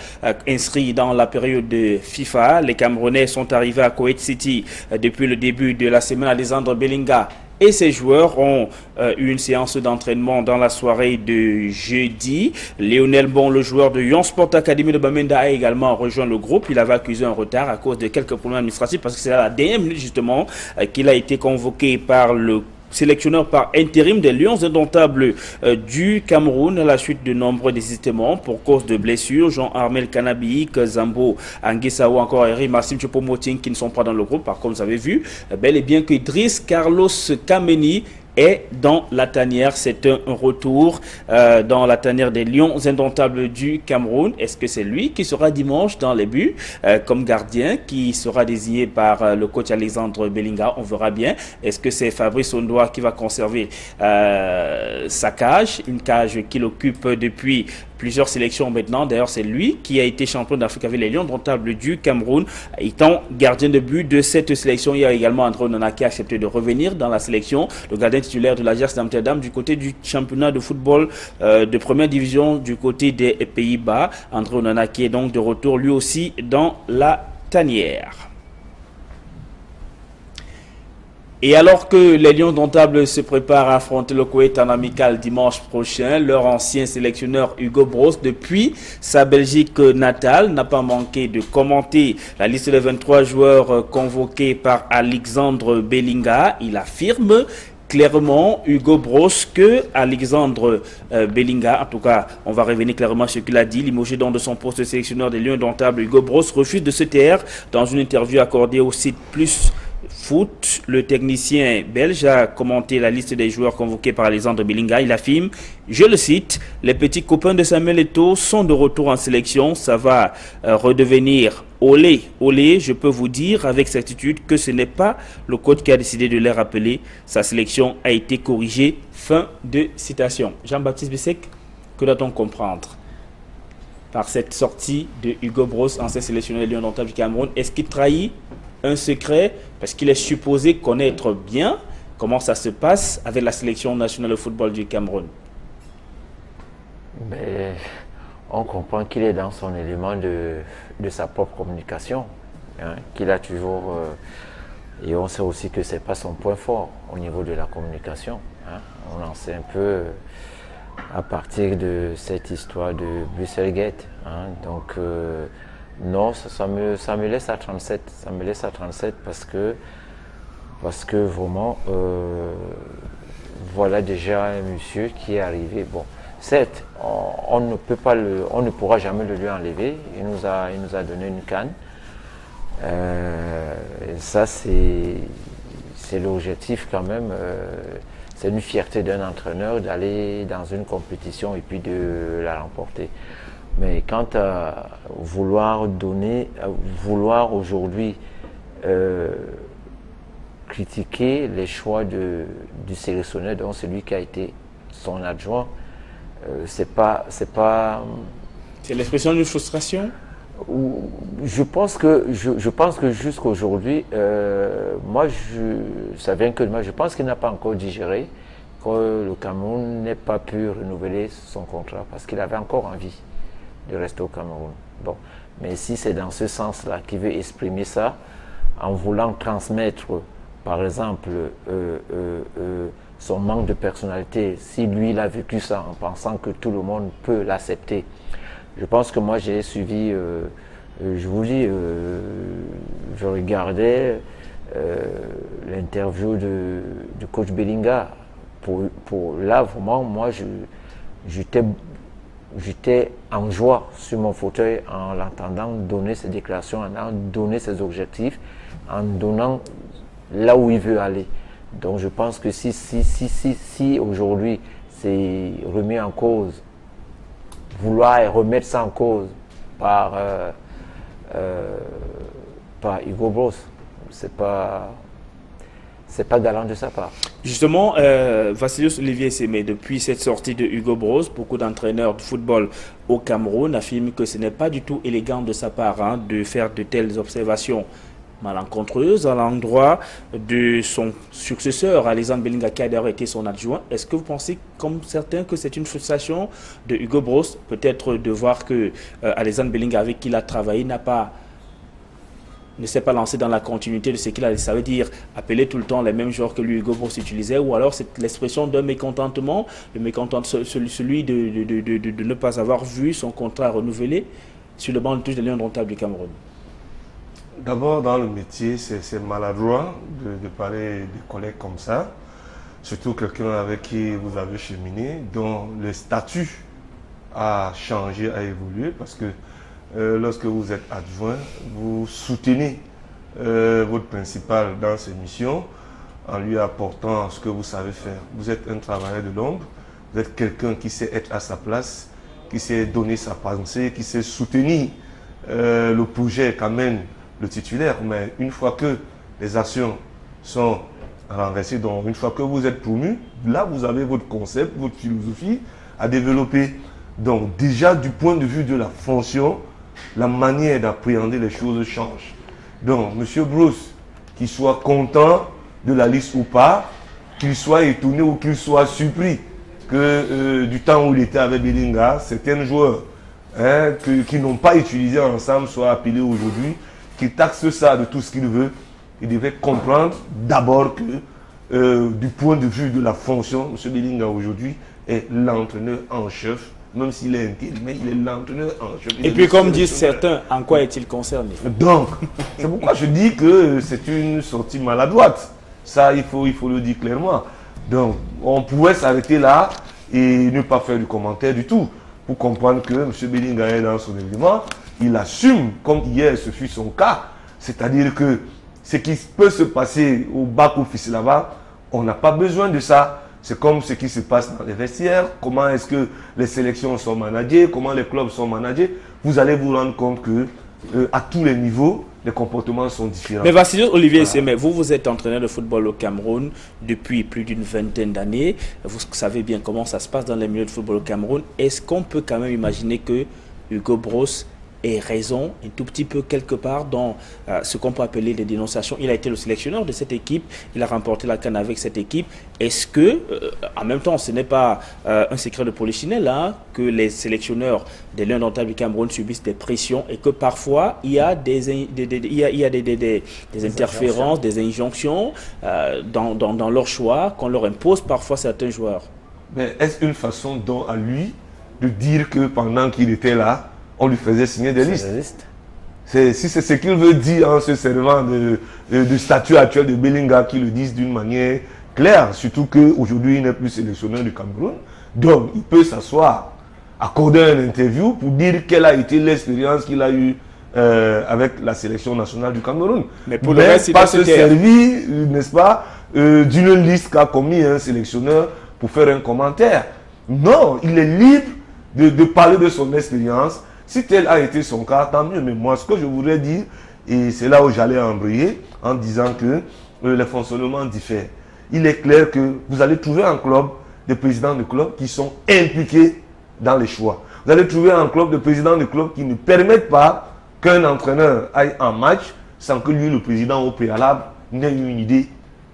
inscrit dans la période de FIFA. Les Camerounais sont arrivés à Koweït City depuis le début de la semaine. Alexandre Bellinga et ses joueurs ont eu une séance d'entraînement dans la soirée de jeudi. Lionel Bon, le joueur de Yon Sport Academy de Bamenda, a également rejoint le groupe. Il avait accusé un retard à cause de quelques problèmes administratifs parce que c'est à la dernière minute justement qu'il a été convoqué par le sélectionneur par intérim des Lions indomptables du Cameroun à la suite de nombreux désistements pour cause de blessures. Jean-Armel Kanabik, Zambo Anguissa ou encore Eric Massim Choupo-Moting qui ne sont pas dans le groupe. Par contre, vous avez vu bel et bien que Idriss Carlos Kameni est dans la tanière. C'est un retour dans la tanière des Lions indomptables du Cameroun. Est-ce que c'est lui qui sera dimanche dans les buts comme gardien, qui sera désigné par le coach Alexandre Belinga? On verra bien. Est-ce que c'est Fabrice Ondoa qui va conserver sa cage, une cage qu'il occupe depuis plusieurs sélections maintenant? D'ailleurs, c'est lui qui a été champion d'Afrique avec les Lions indomptables du Cameroun, étant gardien de but de cette sélection. Il y a également André Onana qui a accepté de revenir dans la sélection, le gardien titulaire de l'Ajax d'Amsterdam du côté du championnat de football de première division du côté des Pays-Bas. André Onana qui est donc de retour lui aussi dans la tanière. Et alors que les Lions indomptables se préparent à affronter le Koweït en amical dimanche prochain, leur ancien sélectionneur Hugo Broos, depuis sa Belgique natale, n'a pas manqué de commenter la liste des 23 joueurs convoqués par Alexandre Belinga. Il affirme clairement, Hugo Broos, que Alexandre Belinga, en tout cas, on va revenir clairement sur ce qu'il a dit, limogé donc de son poste de sélectionneur des Lions indomptables, Hugo Broos refuse de se taire. Dans une interview accordée au site Plus Foot, le technicien belge a commenté la liste des joueurs convoqués par Alexandre Belinga. Il affirme, je le cite, « Les petits copains de Samuel Eto'o sont de retour en sélection. Ça va redevenir olé, olé. Je peux vous dire avec certitude que ce n'est pas le coach qui a décidé de les rappeler. Sa sélection a été corrigée. » Fin de citation. Jean-Baptiste Bissek, que doit-on comprendre par cette sortie de Hugo Broos, ancien sélectionneur des Lions indomptables du Cameroun? Est-ce qu'il trahit un secret parce qu'il est supposé connaître bien comment ça se passe avec la sélection nationale de football du Cameroun? Mais on comprend qu'il est dans son élément de sa propre communication, hein, qu'il a toujours... et on sait aussi que ce n'est pas son point fort au niveau de la communication. Hein. On en sait un peu à partir de cette histoire de Busselgate. Hein. Donc... non, ça me laisse à 37. Ça me laisse à 37 parce que vraiment, voilà déjà un monsieur qui est arrivé. Bon, certes, on ne pourra jamais le lui enlever. Il nous a donné une canne. Et ça, c'est l'objectif quand même. C'est une fierté d'un entraîneur d'aller dans une compétition et puis de la remporter. Mais quant à vouloir aujourd'hui critiquer les choix du sélectionneur, donc celui qui a été son adjoint, c'est l'expression d'une frustration? Je pense que jusqu'à aujourd'hui, moi ça vient que de moi. Je pense qu'il n'a pas encore digéré que le Cameroun n'ait pas pu renouveler son contrat parce qu'il avait encore envie de rester au Cameroun. Bon, mais si c'est dans ce sens-là qu'il veut exprimer ça, en voulant transmettre, par exemple, son manque de personnalité, si lui il a vécu ça en pensant que tout le monde peut l'accepter, je pense que moi j'ai suivi, je vous dis, je regardais l'interview du coach Belinga. Pour là, vraiment, moi j'étais en joie sur mon fauteuil en l'entendant donner ses déclarations, en donner ses objectifs, en donnant là où il veut aller. Donc je pense que si aujourd'hui c'est remis en cause, vouloir remettre ça en cause par Hugo Broos, c'est pas galant de sa part. Justement, Vassilios Olivier Sémé, depuis cette sortie de Hugo Broos, beaucoup d'entraîneurs de football au Cameroun affirment que ce n'est pas du tout élégant de sa part hein, de faire de telles observations malencontreuses à l'endroit de son successeur, Alexandre Belinga, qui a d'ailleurs été son adjoint. Est-ce que vous pensez, comme certains, que c'est une frustration de Hugo Broos, peut-être de voir que Alexandre Belinga, avec qui il a travaillé, ne s'est pas lancé dans la continuité de ce qu'il a, ça veut dire appeler tout le temps les mêmes joueurs que lui, Hugo Broos utilisait, ou alors c'est l'expression d'un mécontentement, le mécontentement, celui de ne pas avoir vu son contrat renouvelé sur le banc de touche des Lions indomptables du Cameroun? D'abord, dans le métier, c'est maladroit de parler des collègues comme ça, surtout quelqu'un avec qui vous avez cheminé, dont le statut a changé, a évolué, parce que lorsque vous êtes adjoint, vous soutenez votre principal dans ses missions. en lui apportant ce que vous savez faire. Vous êtes un travailleur de l'ombre, vous êtes quelqu'un qui sait être à sa place, qui sait donner sa pensée, qui sait soutenir le projet qu'amène le titulaire. Mais une fois que les actions sont renversées, donc une fois que vous êtes promu, là vous avez votre concept, votre philosophie à développer. Donc déjà du point de vue de la fonction, la manière d'appréhender les choses change. Donc M. Bruce, qu'il soit content de la liste ou pas, qu'il soit étonné ou qu'il soit surpris que du temps où il était avec Belinga, certains joueurs qui n'ont pas utilisé ensemble soient appelés aujourd'hui, qu'il taxe ça de tout ce qu'il veut. Il devait comprendre d'abord que du point de vue de la fonction, M. Belinga aujourd'hui est l'entraîneur en chef. Même s'il est intelligent, mais il est l'entraîneur en chef. Et puis comme disent certains, en quoi est-il concerné? Donc, c'est pourquoi je dis que c'est une sortie maladroite. Ça, il faut le dire clairement. Donc, on pouvait s'arrêter là et ne pas faire du commentaire du tout. Pour comprendre que M. Belinga est dans son élément, il assume, comme hier ce fut son cas. C'est-à-dire que ce qui peut se passer au back-office là-bas, on n'a pas besoin de ça. C'est comme ce qui se passe dans les vestiaires, comment est-ce que les sélections sont managées, comment les clubs sont managés. Vous allez vous rendre compte que à tous les niveaux, les comportements sont différents. Mais Vassilios Olivier Sémé, vous êtes entraîneur de football au Cameroun depuis plus d'une vingtaine d'années. Vous savez bien comment ça se passe dans les milieux de football au Cameroun. Est-ce qu'on peut quand même imaginer que Hugo Broos ait raison un tout petit peu quelque part dans ce qu'on peut appeler des dénonciations? Il a été le sélectionneur de cette équipe, il a remporté la CAN avec cette équipe. Est-ce que, en même temps, ce n'est pas un secret de polichinelle hein, que les sélectionneurs des Lions d'Antal du Cameroun subissent des pressions et que parfois il y a des interférences, des injonctions dans leur choix qu'on leur impose parfois certains joueurs? Mais est-ce une façon dont à lui de dire que pendant qu'il était là, on lui faisait signer des listes? Si c'est ce qu'il veut dire en se servant du statut actuel de Belinga, qu'il le dise d'une manière claire, surtout qu'aujourd'hui il n'est plus sélectionneur du Cameroun. Donc il peut s'asseoir, accorder une interview pour dire quelle a été l'expérience qu'il a eue avec la sélection nationale du Cameroun. Mais pour le reste, il pas se servir, n'est-ce pas, d'une liste qu'a commis un sélectionneur pour faire un commentaire. Non, il est libre de parler de son expérience. Si tel a été son cas, tant mieux. Mais moi, ce que je voudrais dire, et c'est là où j'allais embrayer, en disant que les fonctionnements diffèrent. Il est clair que vous allez trouver un club des présidents de clubs qui sont impliqués dans les choix. Vous allez trouver un club de présidents de clubs qui ne permettent pas qu'un entraîneur aille en match sans que lui, le président au préalable, n'ait une idée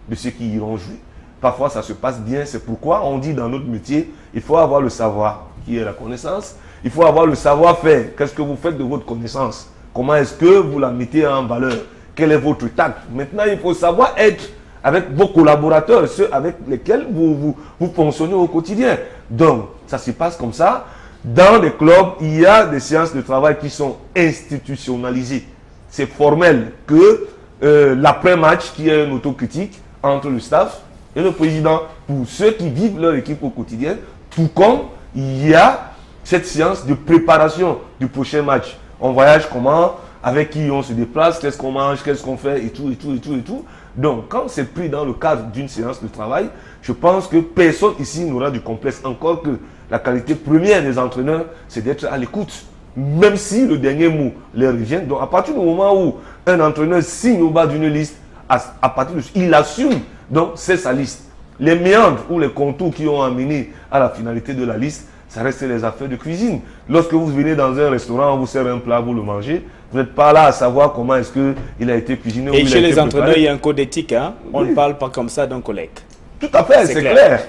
de ce qu'ils iront jouer. Parfois, ça se passe bien. C'est pourquoi on dit dans notre métier, il faut avoir le savoir, qui est la connaissance. Il faut avoir le savoir-faire. Qu'est-ce que vous faites de votre connaissance? Comment est-ce que vous la mettez en valeur? Quel est votre tact? Maintenant, il faut savoir être avec vos collaborateurs, ceux avec lesquels vous fonctionnez au quotidien. Donc, ça se passe comme ça. Dans les clubs, il y a des séances de travail qui sont institutionnalisées. C'est formel que l'après-match, qui est une autocritique entre le staff et le président, pour ceux qui vivent leur équipe au quotidien, tout comme il y a cette séance de préparation du prochain match. On voyage comment, avec qui on se déplace, qu'est-ce qu'on mange, qu'est-ce qu'on fait, et tout. Donc, quand c'est pris dans le cadre d'une séance de travail, je pense que personne ici n'aura du complexe. Encore que la qualité première des entraîneurs, c'est d'être à l'écoute. Même si le dernier mot leur revient. Donc, à partir du moment où un entraîneur signe au bas d'une liste, à partir de il assume, donc c'est sa liste. Les méandres ou les contours qui ont amené à la finalité de la liste, ça reste les affaires de cuisine. Lorsque vous venez dans un restaurant, on vous sert un plat, vous le mangez. Vous n'êtes pas là à savoir comment est-ce qu'il a été cuisiné. Et chez les entraîneurs, il y a un code éthique. Hein? On ne parle pas comme ça d'un collègue. Tout à fait, c'est clair.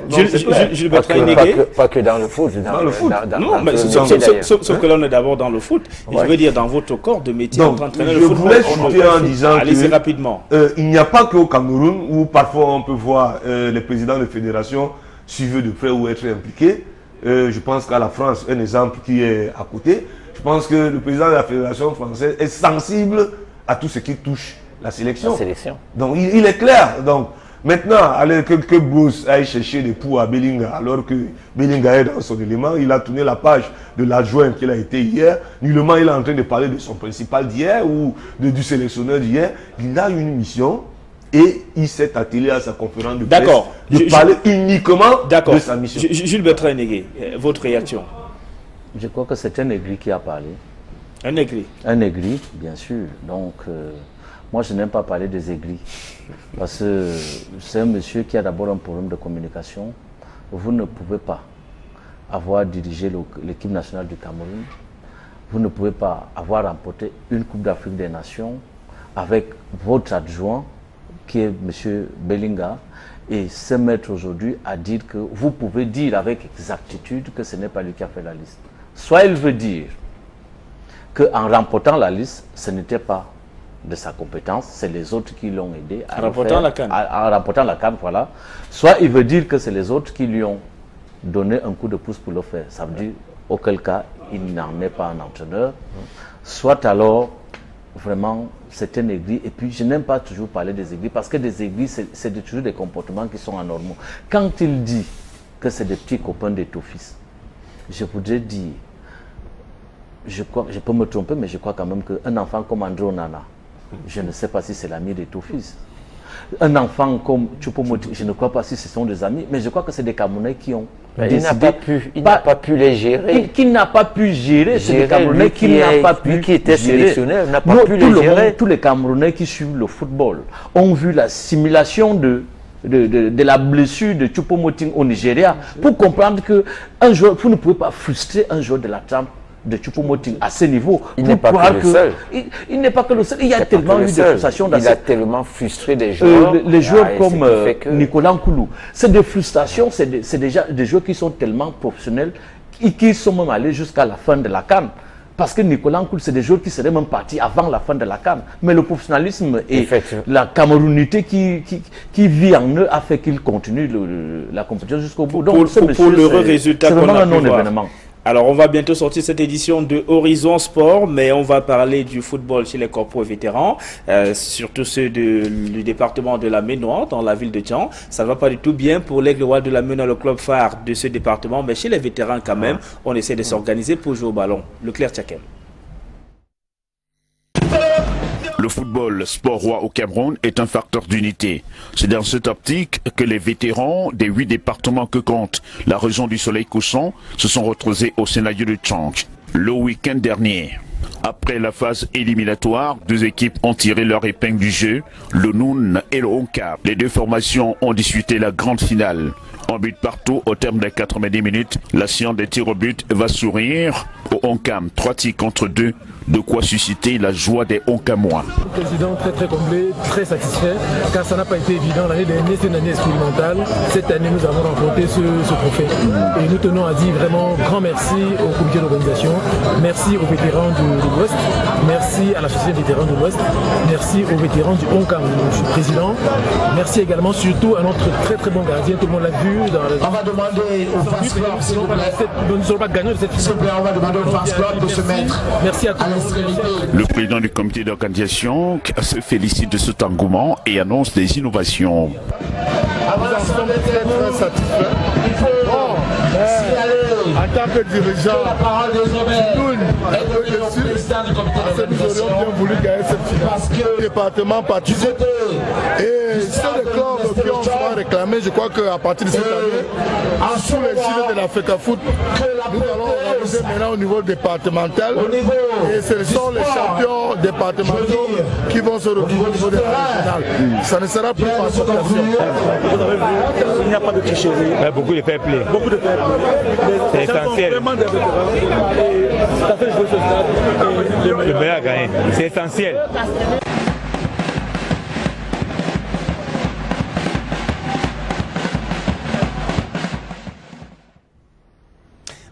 Pas que dans le foot. Dans le foot. Non, mais sauf que là, on est d'abord dans le foot. Je veux dire, dans votre corps de métier, donc, entraîneur de football. Je voulais chuter en disant allez-y rapidement. Il n'y a pas qu'au Cameroun où parfois on peut voir les présidents de fédération suivre de près ou être impliqués. Je pense qu'à la France, un exemple qui est à côté, je pense que le président de la fédération française est sensible à tout ce qui touche la sélection. Donc il est clair. Donc maintenant, que Bruce aille chercher des poux à Belinga, alors que Belinga est dans son élément, il a tourné la page de l'adjoint qu'il a été hier. Nullement, il est en train de parler de son principal d'hier ou du sélectionneur d'hier. Il a une mission Et il s'est attelé à sa conférence de presse de parler uniquement de sa mission. Jules Bertrand Négué, votre réaction? Je crois que c'est un aigri qui a parlé. Un aigri? Un aigri, bien sûr. Donc, moi, je n'aime pas parler des aigris. Parce que c'est un monsieur qui a d'abord un problème de communication. Vous ne pouvez pas avoir dirigé l'équipe nationale du Cameroun. Vous ne pouvez pas avoir remporté une Coupe d'Afrique des Nations avec votre adjoint, qui est M. Bellinga, et se mettre aujourd'hui à dire que vous pouvez dire avec exactitude que ce n'est pas lui qui a fait la liste. Soit il veut dire qu'en remportant la liste, ce n'était pas de sa compétence, c'est les autres qui l'ont aidé à remportant la CAN. En remportant la CAN, voilà. Soit il veut dire que c'est les autres qui lui ont donné un coup de pouce pour le faire. Ça veut dire, auquel cas, il n'en est pas un entraîneur. Soit alors, vraiment, c'est un aigri. Et puis, je n'aime pas toujours parler des aigris, parce que des aigris, c'est toujours des comportements qui sont anormaux. Quand il dit que c'est des petits copains d'Eto'o-Fils, je voudrais dire, je peux me tromper, mais je crois quand même qu'un enfant comme André Onana, je ne sais pas si c'est l'ami d'Eto'o-Fils. Un enfant comme Choupo-Moting, je ne crois pas si ce sont des amis, mais je crois que c'est des Camerounais qui ont décidé. Il n'a pas pu les gérer. Qui n'a pas pu gérer, c'est des Camerounais qui n'a pas pu lui qui était sélectionneur, n'a pas pu les gérer. Tous les Camerounais qui suivent le football ont vu la simulation de la blessure de Choupo-Moting au Nigeria pour comprendre que un joueur, vous ne pouvez pas frustrer un joueur de la trempe de Choupo-Moting à ce niveau. Il n'est pas que le seul. Il n'est pas que le seul. Il y a tellement eu de frustrations. Il a tellement frustré des joueurs. Les joueurs comme Nicolas Nkoulou. C'est des frustrations, c'est déjà des joueurs qui sont tellement professionnels et qui sont même allés jusqu'à la fin de la CAN. Parce que Nicolas Nkoulou, c'est des joueurs qui seraient même partis avant la fin de la CAN. Mais le professionnalisme et la camerounité qui vit en eux a fait qu'ils continuent la compétition jusqu'au bout. Donc, pour l'heureux résultat qu'on a pu voir. Événement. Alors, on va bientôt sortir cette édition de Horizon Sport, mais on va parler du football chez les corpos et vétérans, surtout ceux du département de la Ménoire, dans la ville de Tian. Ça ne va pas du tout bien pour l'Aigle Roi de la Ménoire, le club phare de ce département, mais chez les vétérans quand même, on essaie de s'organiser pour jouer au ballon. Leclerc Tchakem. Le football, sport roi au Cameroun, est un facteur d'unité. C'est dans cette optique que les vétérans des 8 départements que compte la région du soleil couchant se sont retrouvés au scénario de Tchang le week-end dernier. Après la phase éliminatoire, 2 équipes ont tiré leur épingle du jeu, le Noun et le Onkam. Les 2 formations ont disputé la grande finale. En but partout, au terme des 90 minutes, la science des tirs au but va sourire au Onkam. 3 tirs contre 2, de quoi susciter la joie des Onkamois. Président très complet, très satisfait, car ça n'a pas été évident. L'année dernière, c'est une année expérimentale. Cette année, nous avons remporté ce trophée. Et nous tenons à dire vraiment grand merci au comité d'organisation, merci aux vétérans de l'Ouest, merci à l'association des vétérans de l'Ouest, merci aux vétérans du Onkam, je suis président. Merci également surtout à notre très bon gardien, tout le monde l'a vu. On va demander au fans club, s'il vous plaît. Nous ne serons pas gagnants de cette finale. S'il vous plaît, on va demander au fans club de se mettre. Merci à tous. Le président du comité d'organisation se félicite de cet engouement et annonce des innovations. Nous en sommes très satisfaits. En tant que dirigeant, nous aurions bien voulu gagner cette finale. Le département participe. Et c'est des clubs qui ont souvent réclamé. Je crois qu'à partir de cette année, sous les gilets de l'Africa Foot, nous allons organiser maintenant au niveau départemental. Et ce sont les champions départementaux qui vont se retrouver au niveau de la régionale. Ça ne sera plus par population. Vous avez vu, il n'y a pas de tricherie. Beaucoup de fair play. Beaucoup de fair play. C'est essentiel. Le meilleur a gagné. C'est essentiel.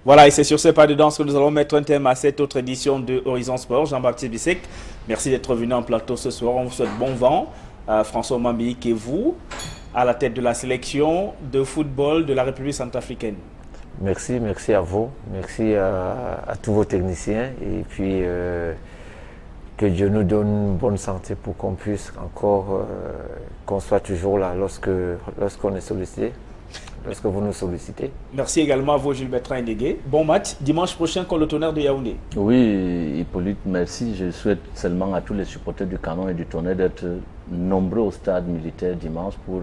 Voilà, et c'est sur ces pas de danse que nous allons mettre un thème à cette autre édition de Horizon Sport. Jean-Baptiste Bissek, merci d'être venu en plateau ce soir. On vous souhaite bon vent. François Mambi, et vous, à la tête de la sélection de football de la République centrafricaine. Merci à vous. Merci à tous vos techniciens. Et puis, que Dieu nous donne une bonne santé pour qu'on puisse encore, qu'on soit toujours là lorsqu'on est sollicité. lorsque vous nous sollicitez. Merci également à vous, Jules Bertrand Ndege. Bon match dimanche prochain contre le Tonnerre de Yaoundé. Oui, Hippolyte, merci. Je souhaite seulement à tous les supporters du Canon et du Tonnerre d'être nombreux au stade militaire dimanche pour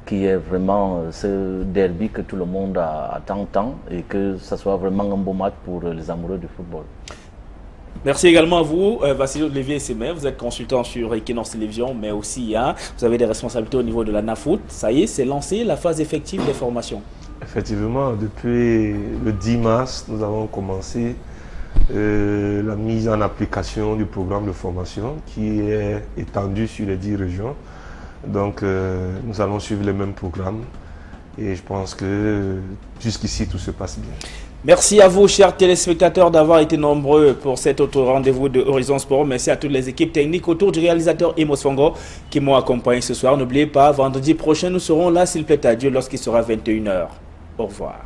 qu'il y ait vraiment ce derby que tout le monde attend tant et que ce soit vraiment un beau match pour les amoureux du football. Merci également à vous, Vassili Olivier Semer. Vous êtes consultant sur Equinox Télévision, mais aussi vous avez des responsabilités au niveau de la NAFOOT. Ça y est, c'est lancé la phase effective des formations. Effectivement, depuis le 10 mars, nous avons commencé la mise en application du programme de formation qui est étendu sur les 10 régions. Donc nous allons suivre le même programme et je pense que jusqu'ici tout se passe bien. Merci à vous, chers téléspectateurs, d'avoir été nombreux pour cet autre rendez-vous de Horizon Sport. Merci à toutes les équipes techniques autour du réalisateur Emos Fongo qui m'ont accompagné ce soir. N'oubliez pas, vendredi prochain, nous serons là, s'il plaît à Dieu, lorsqu'il sera 21 h. Au revoir.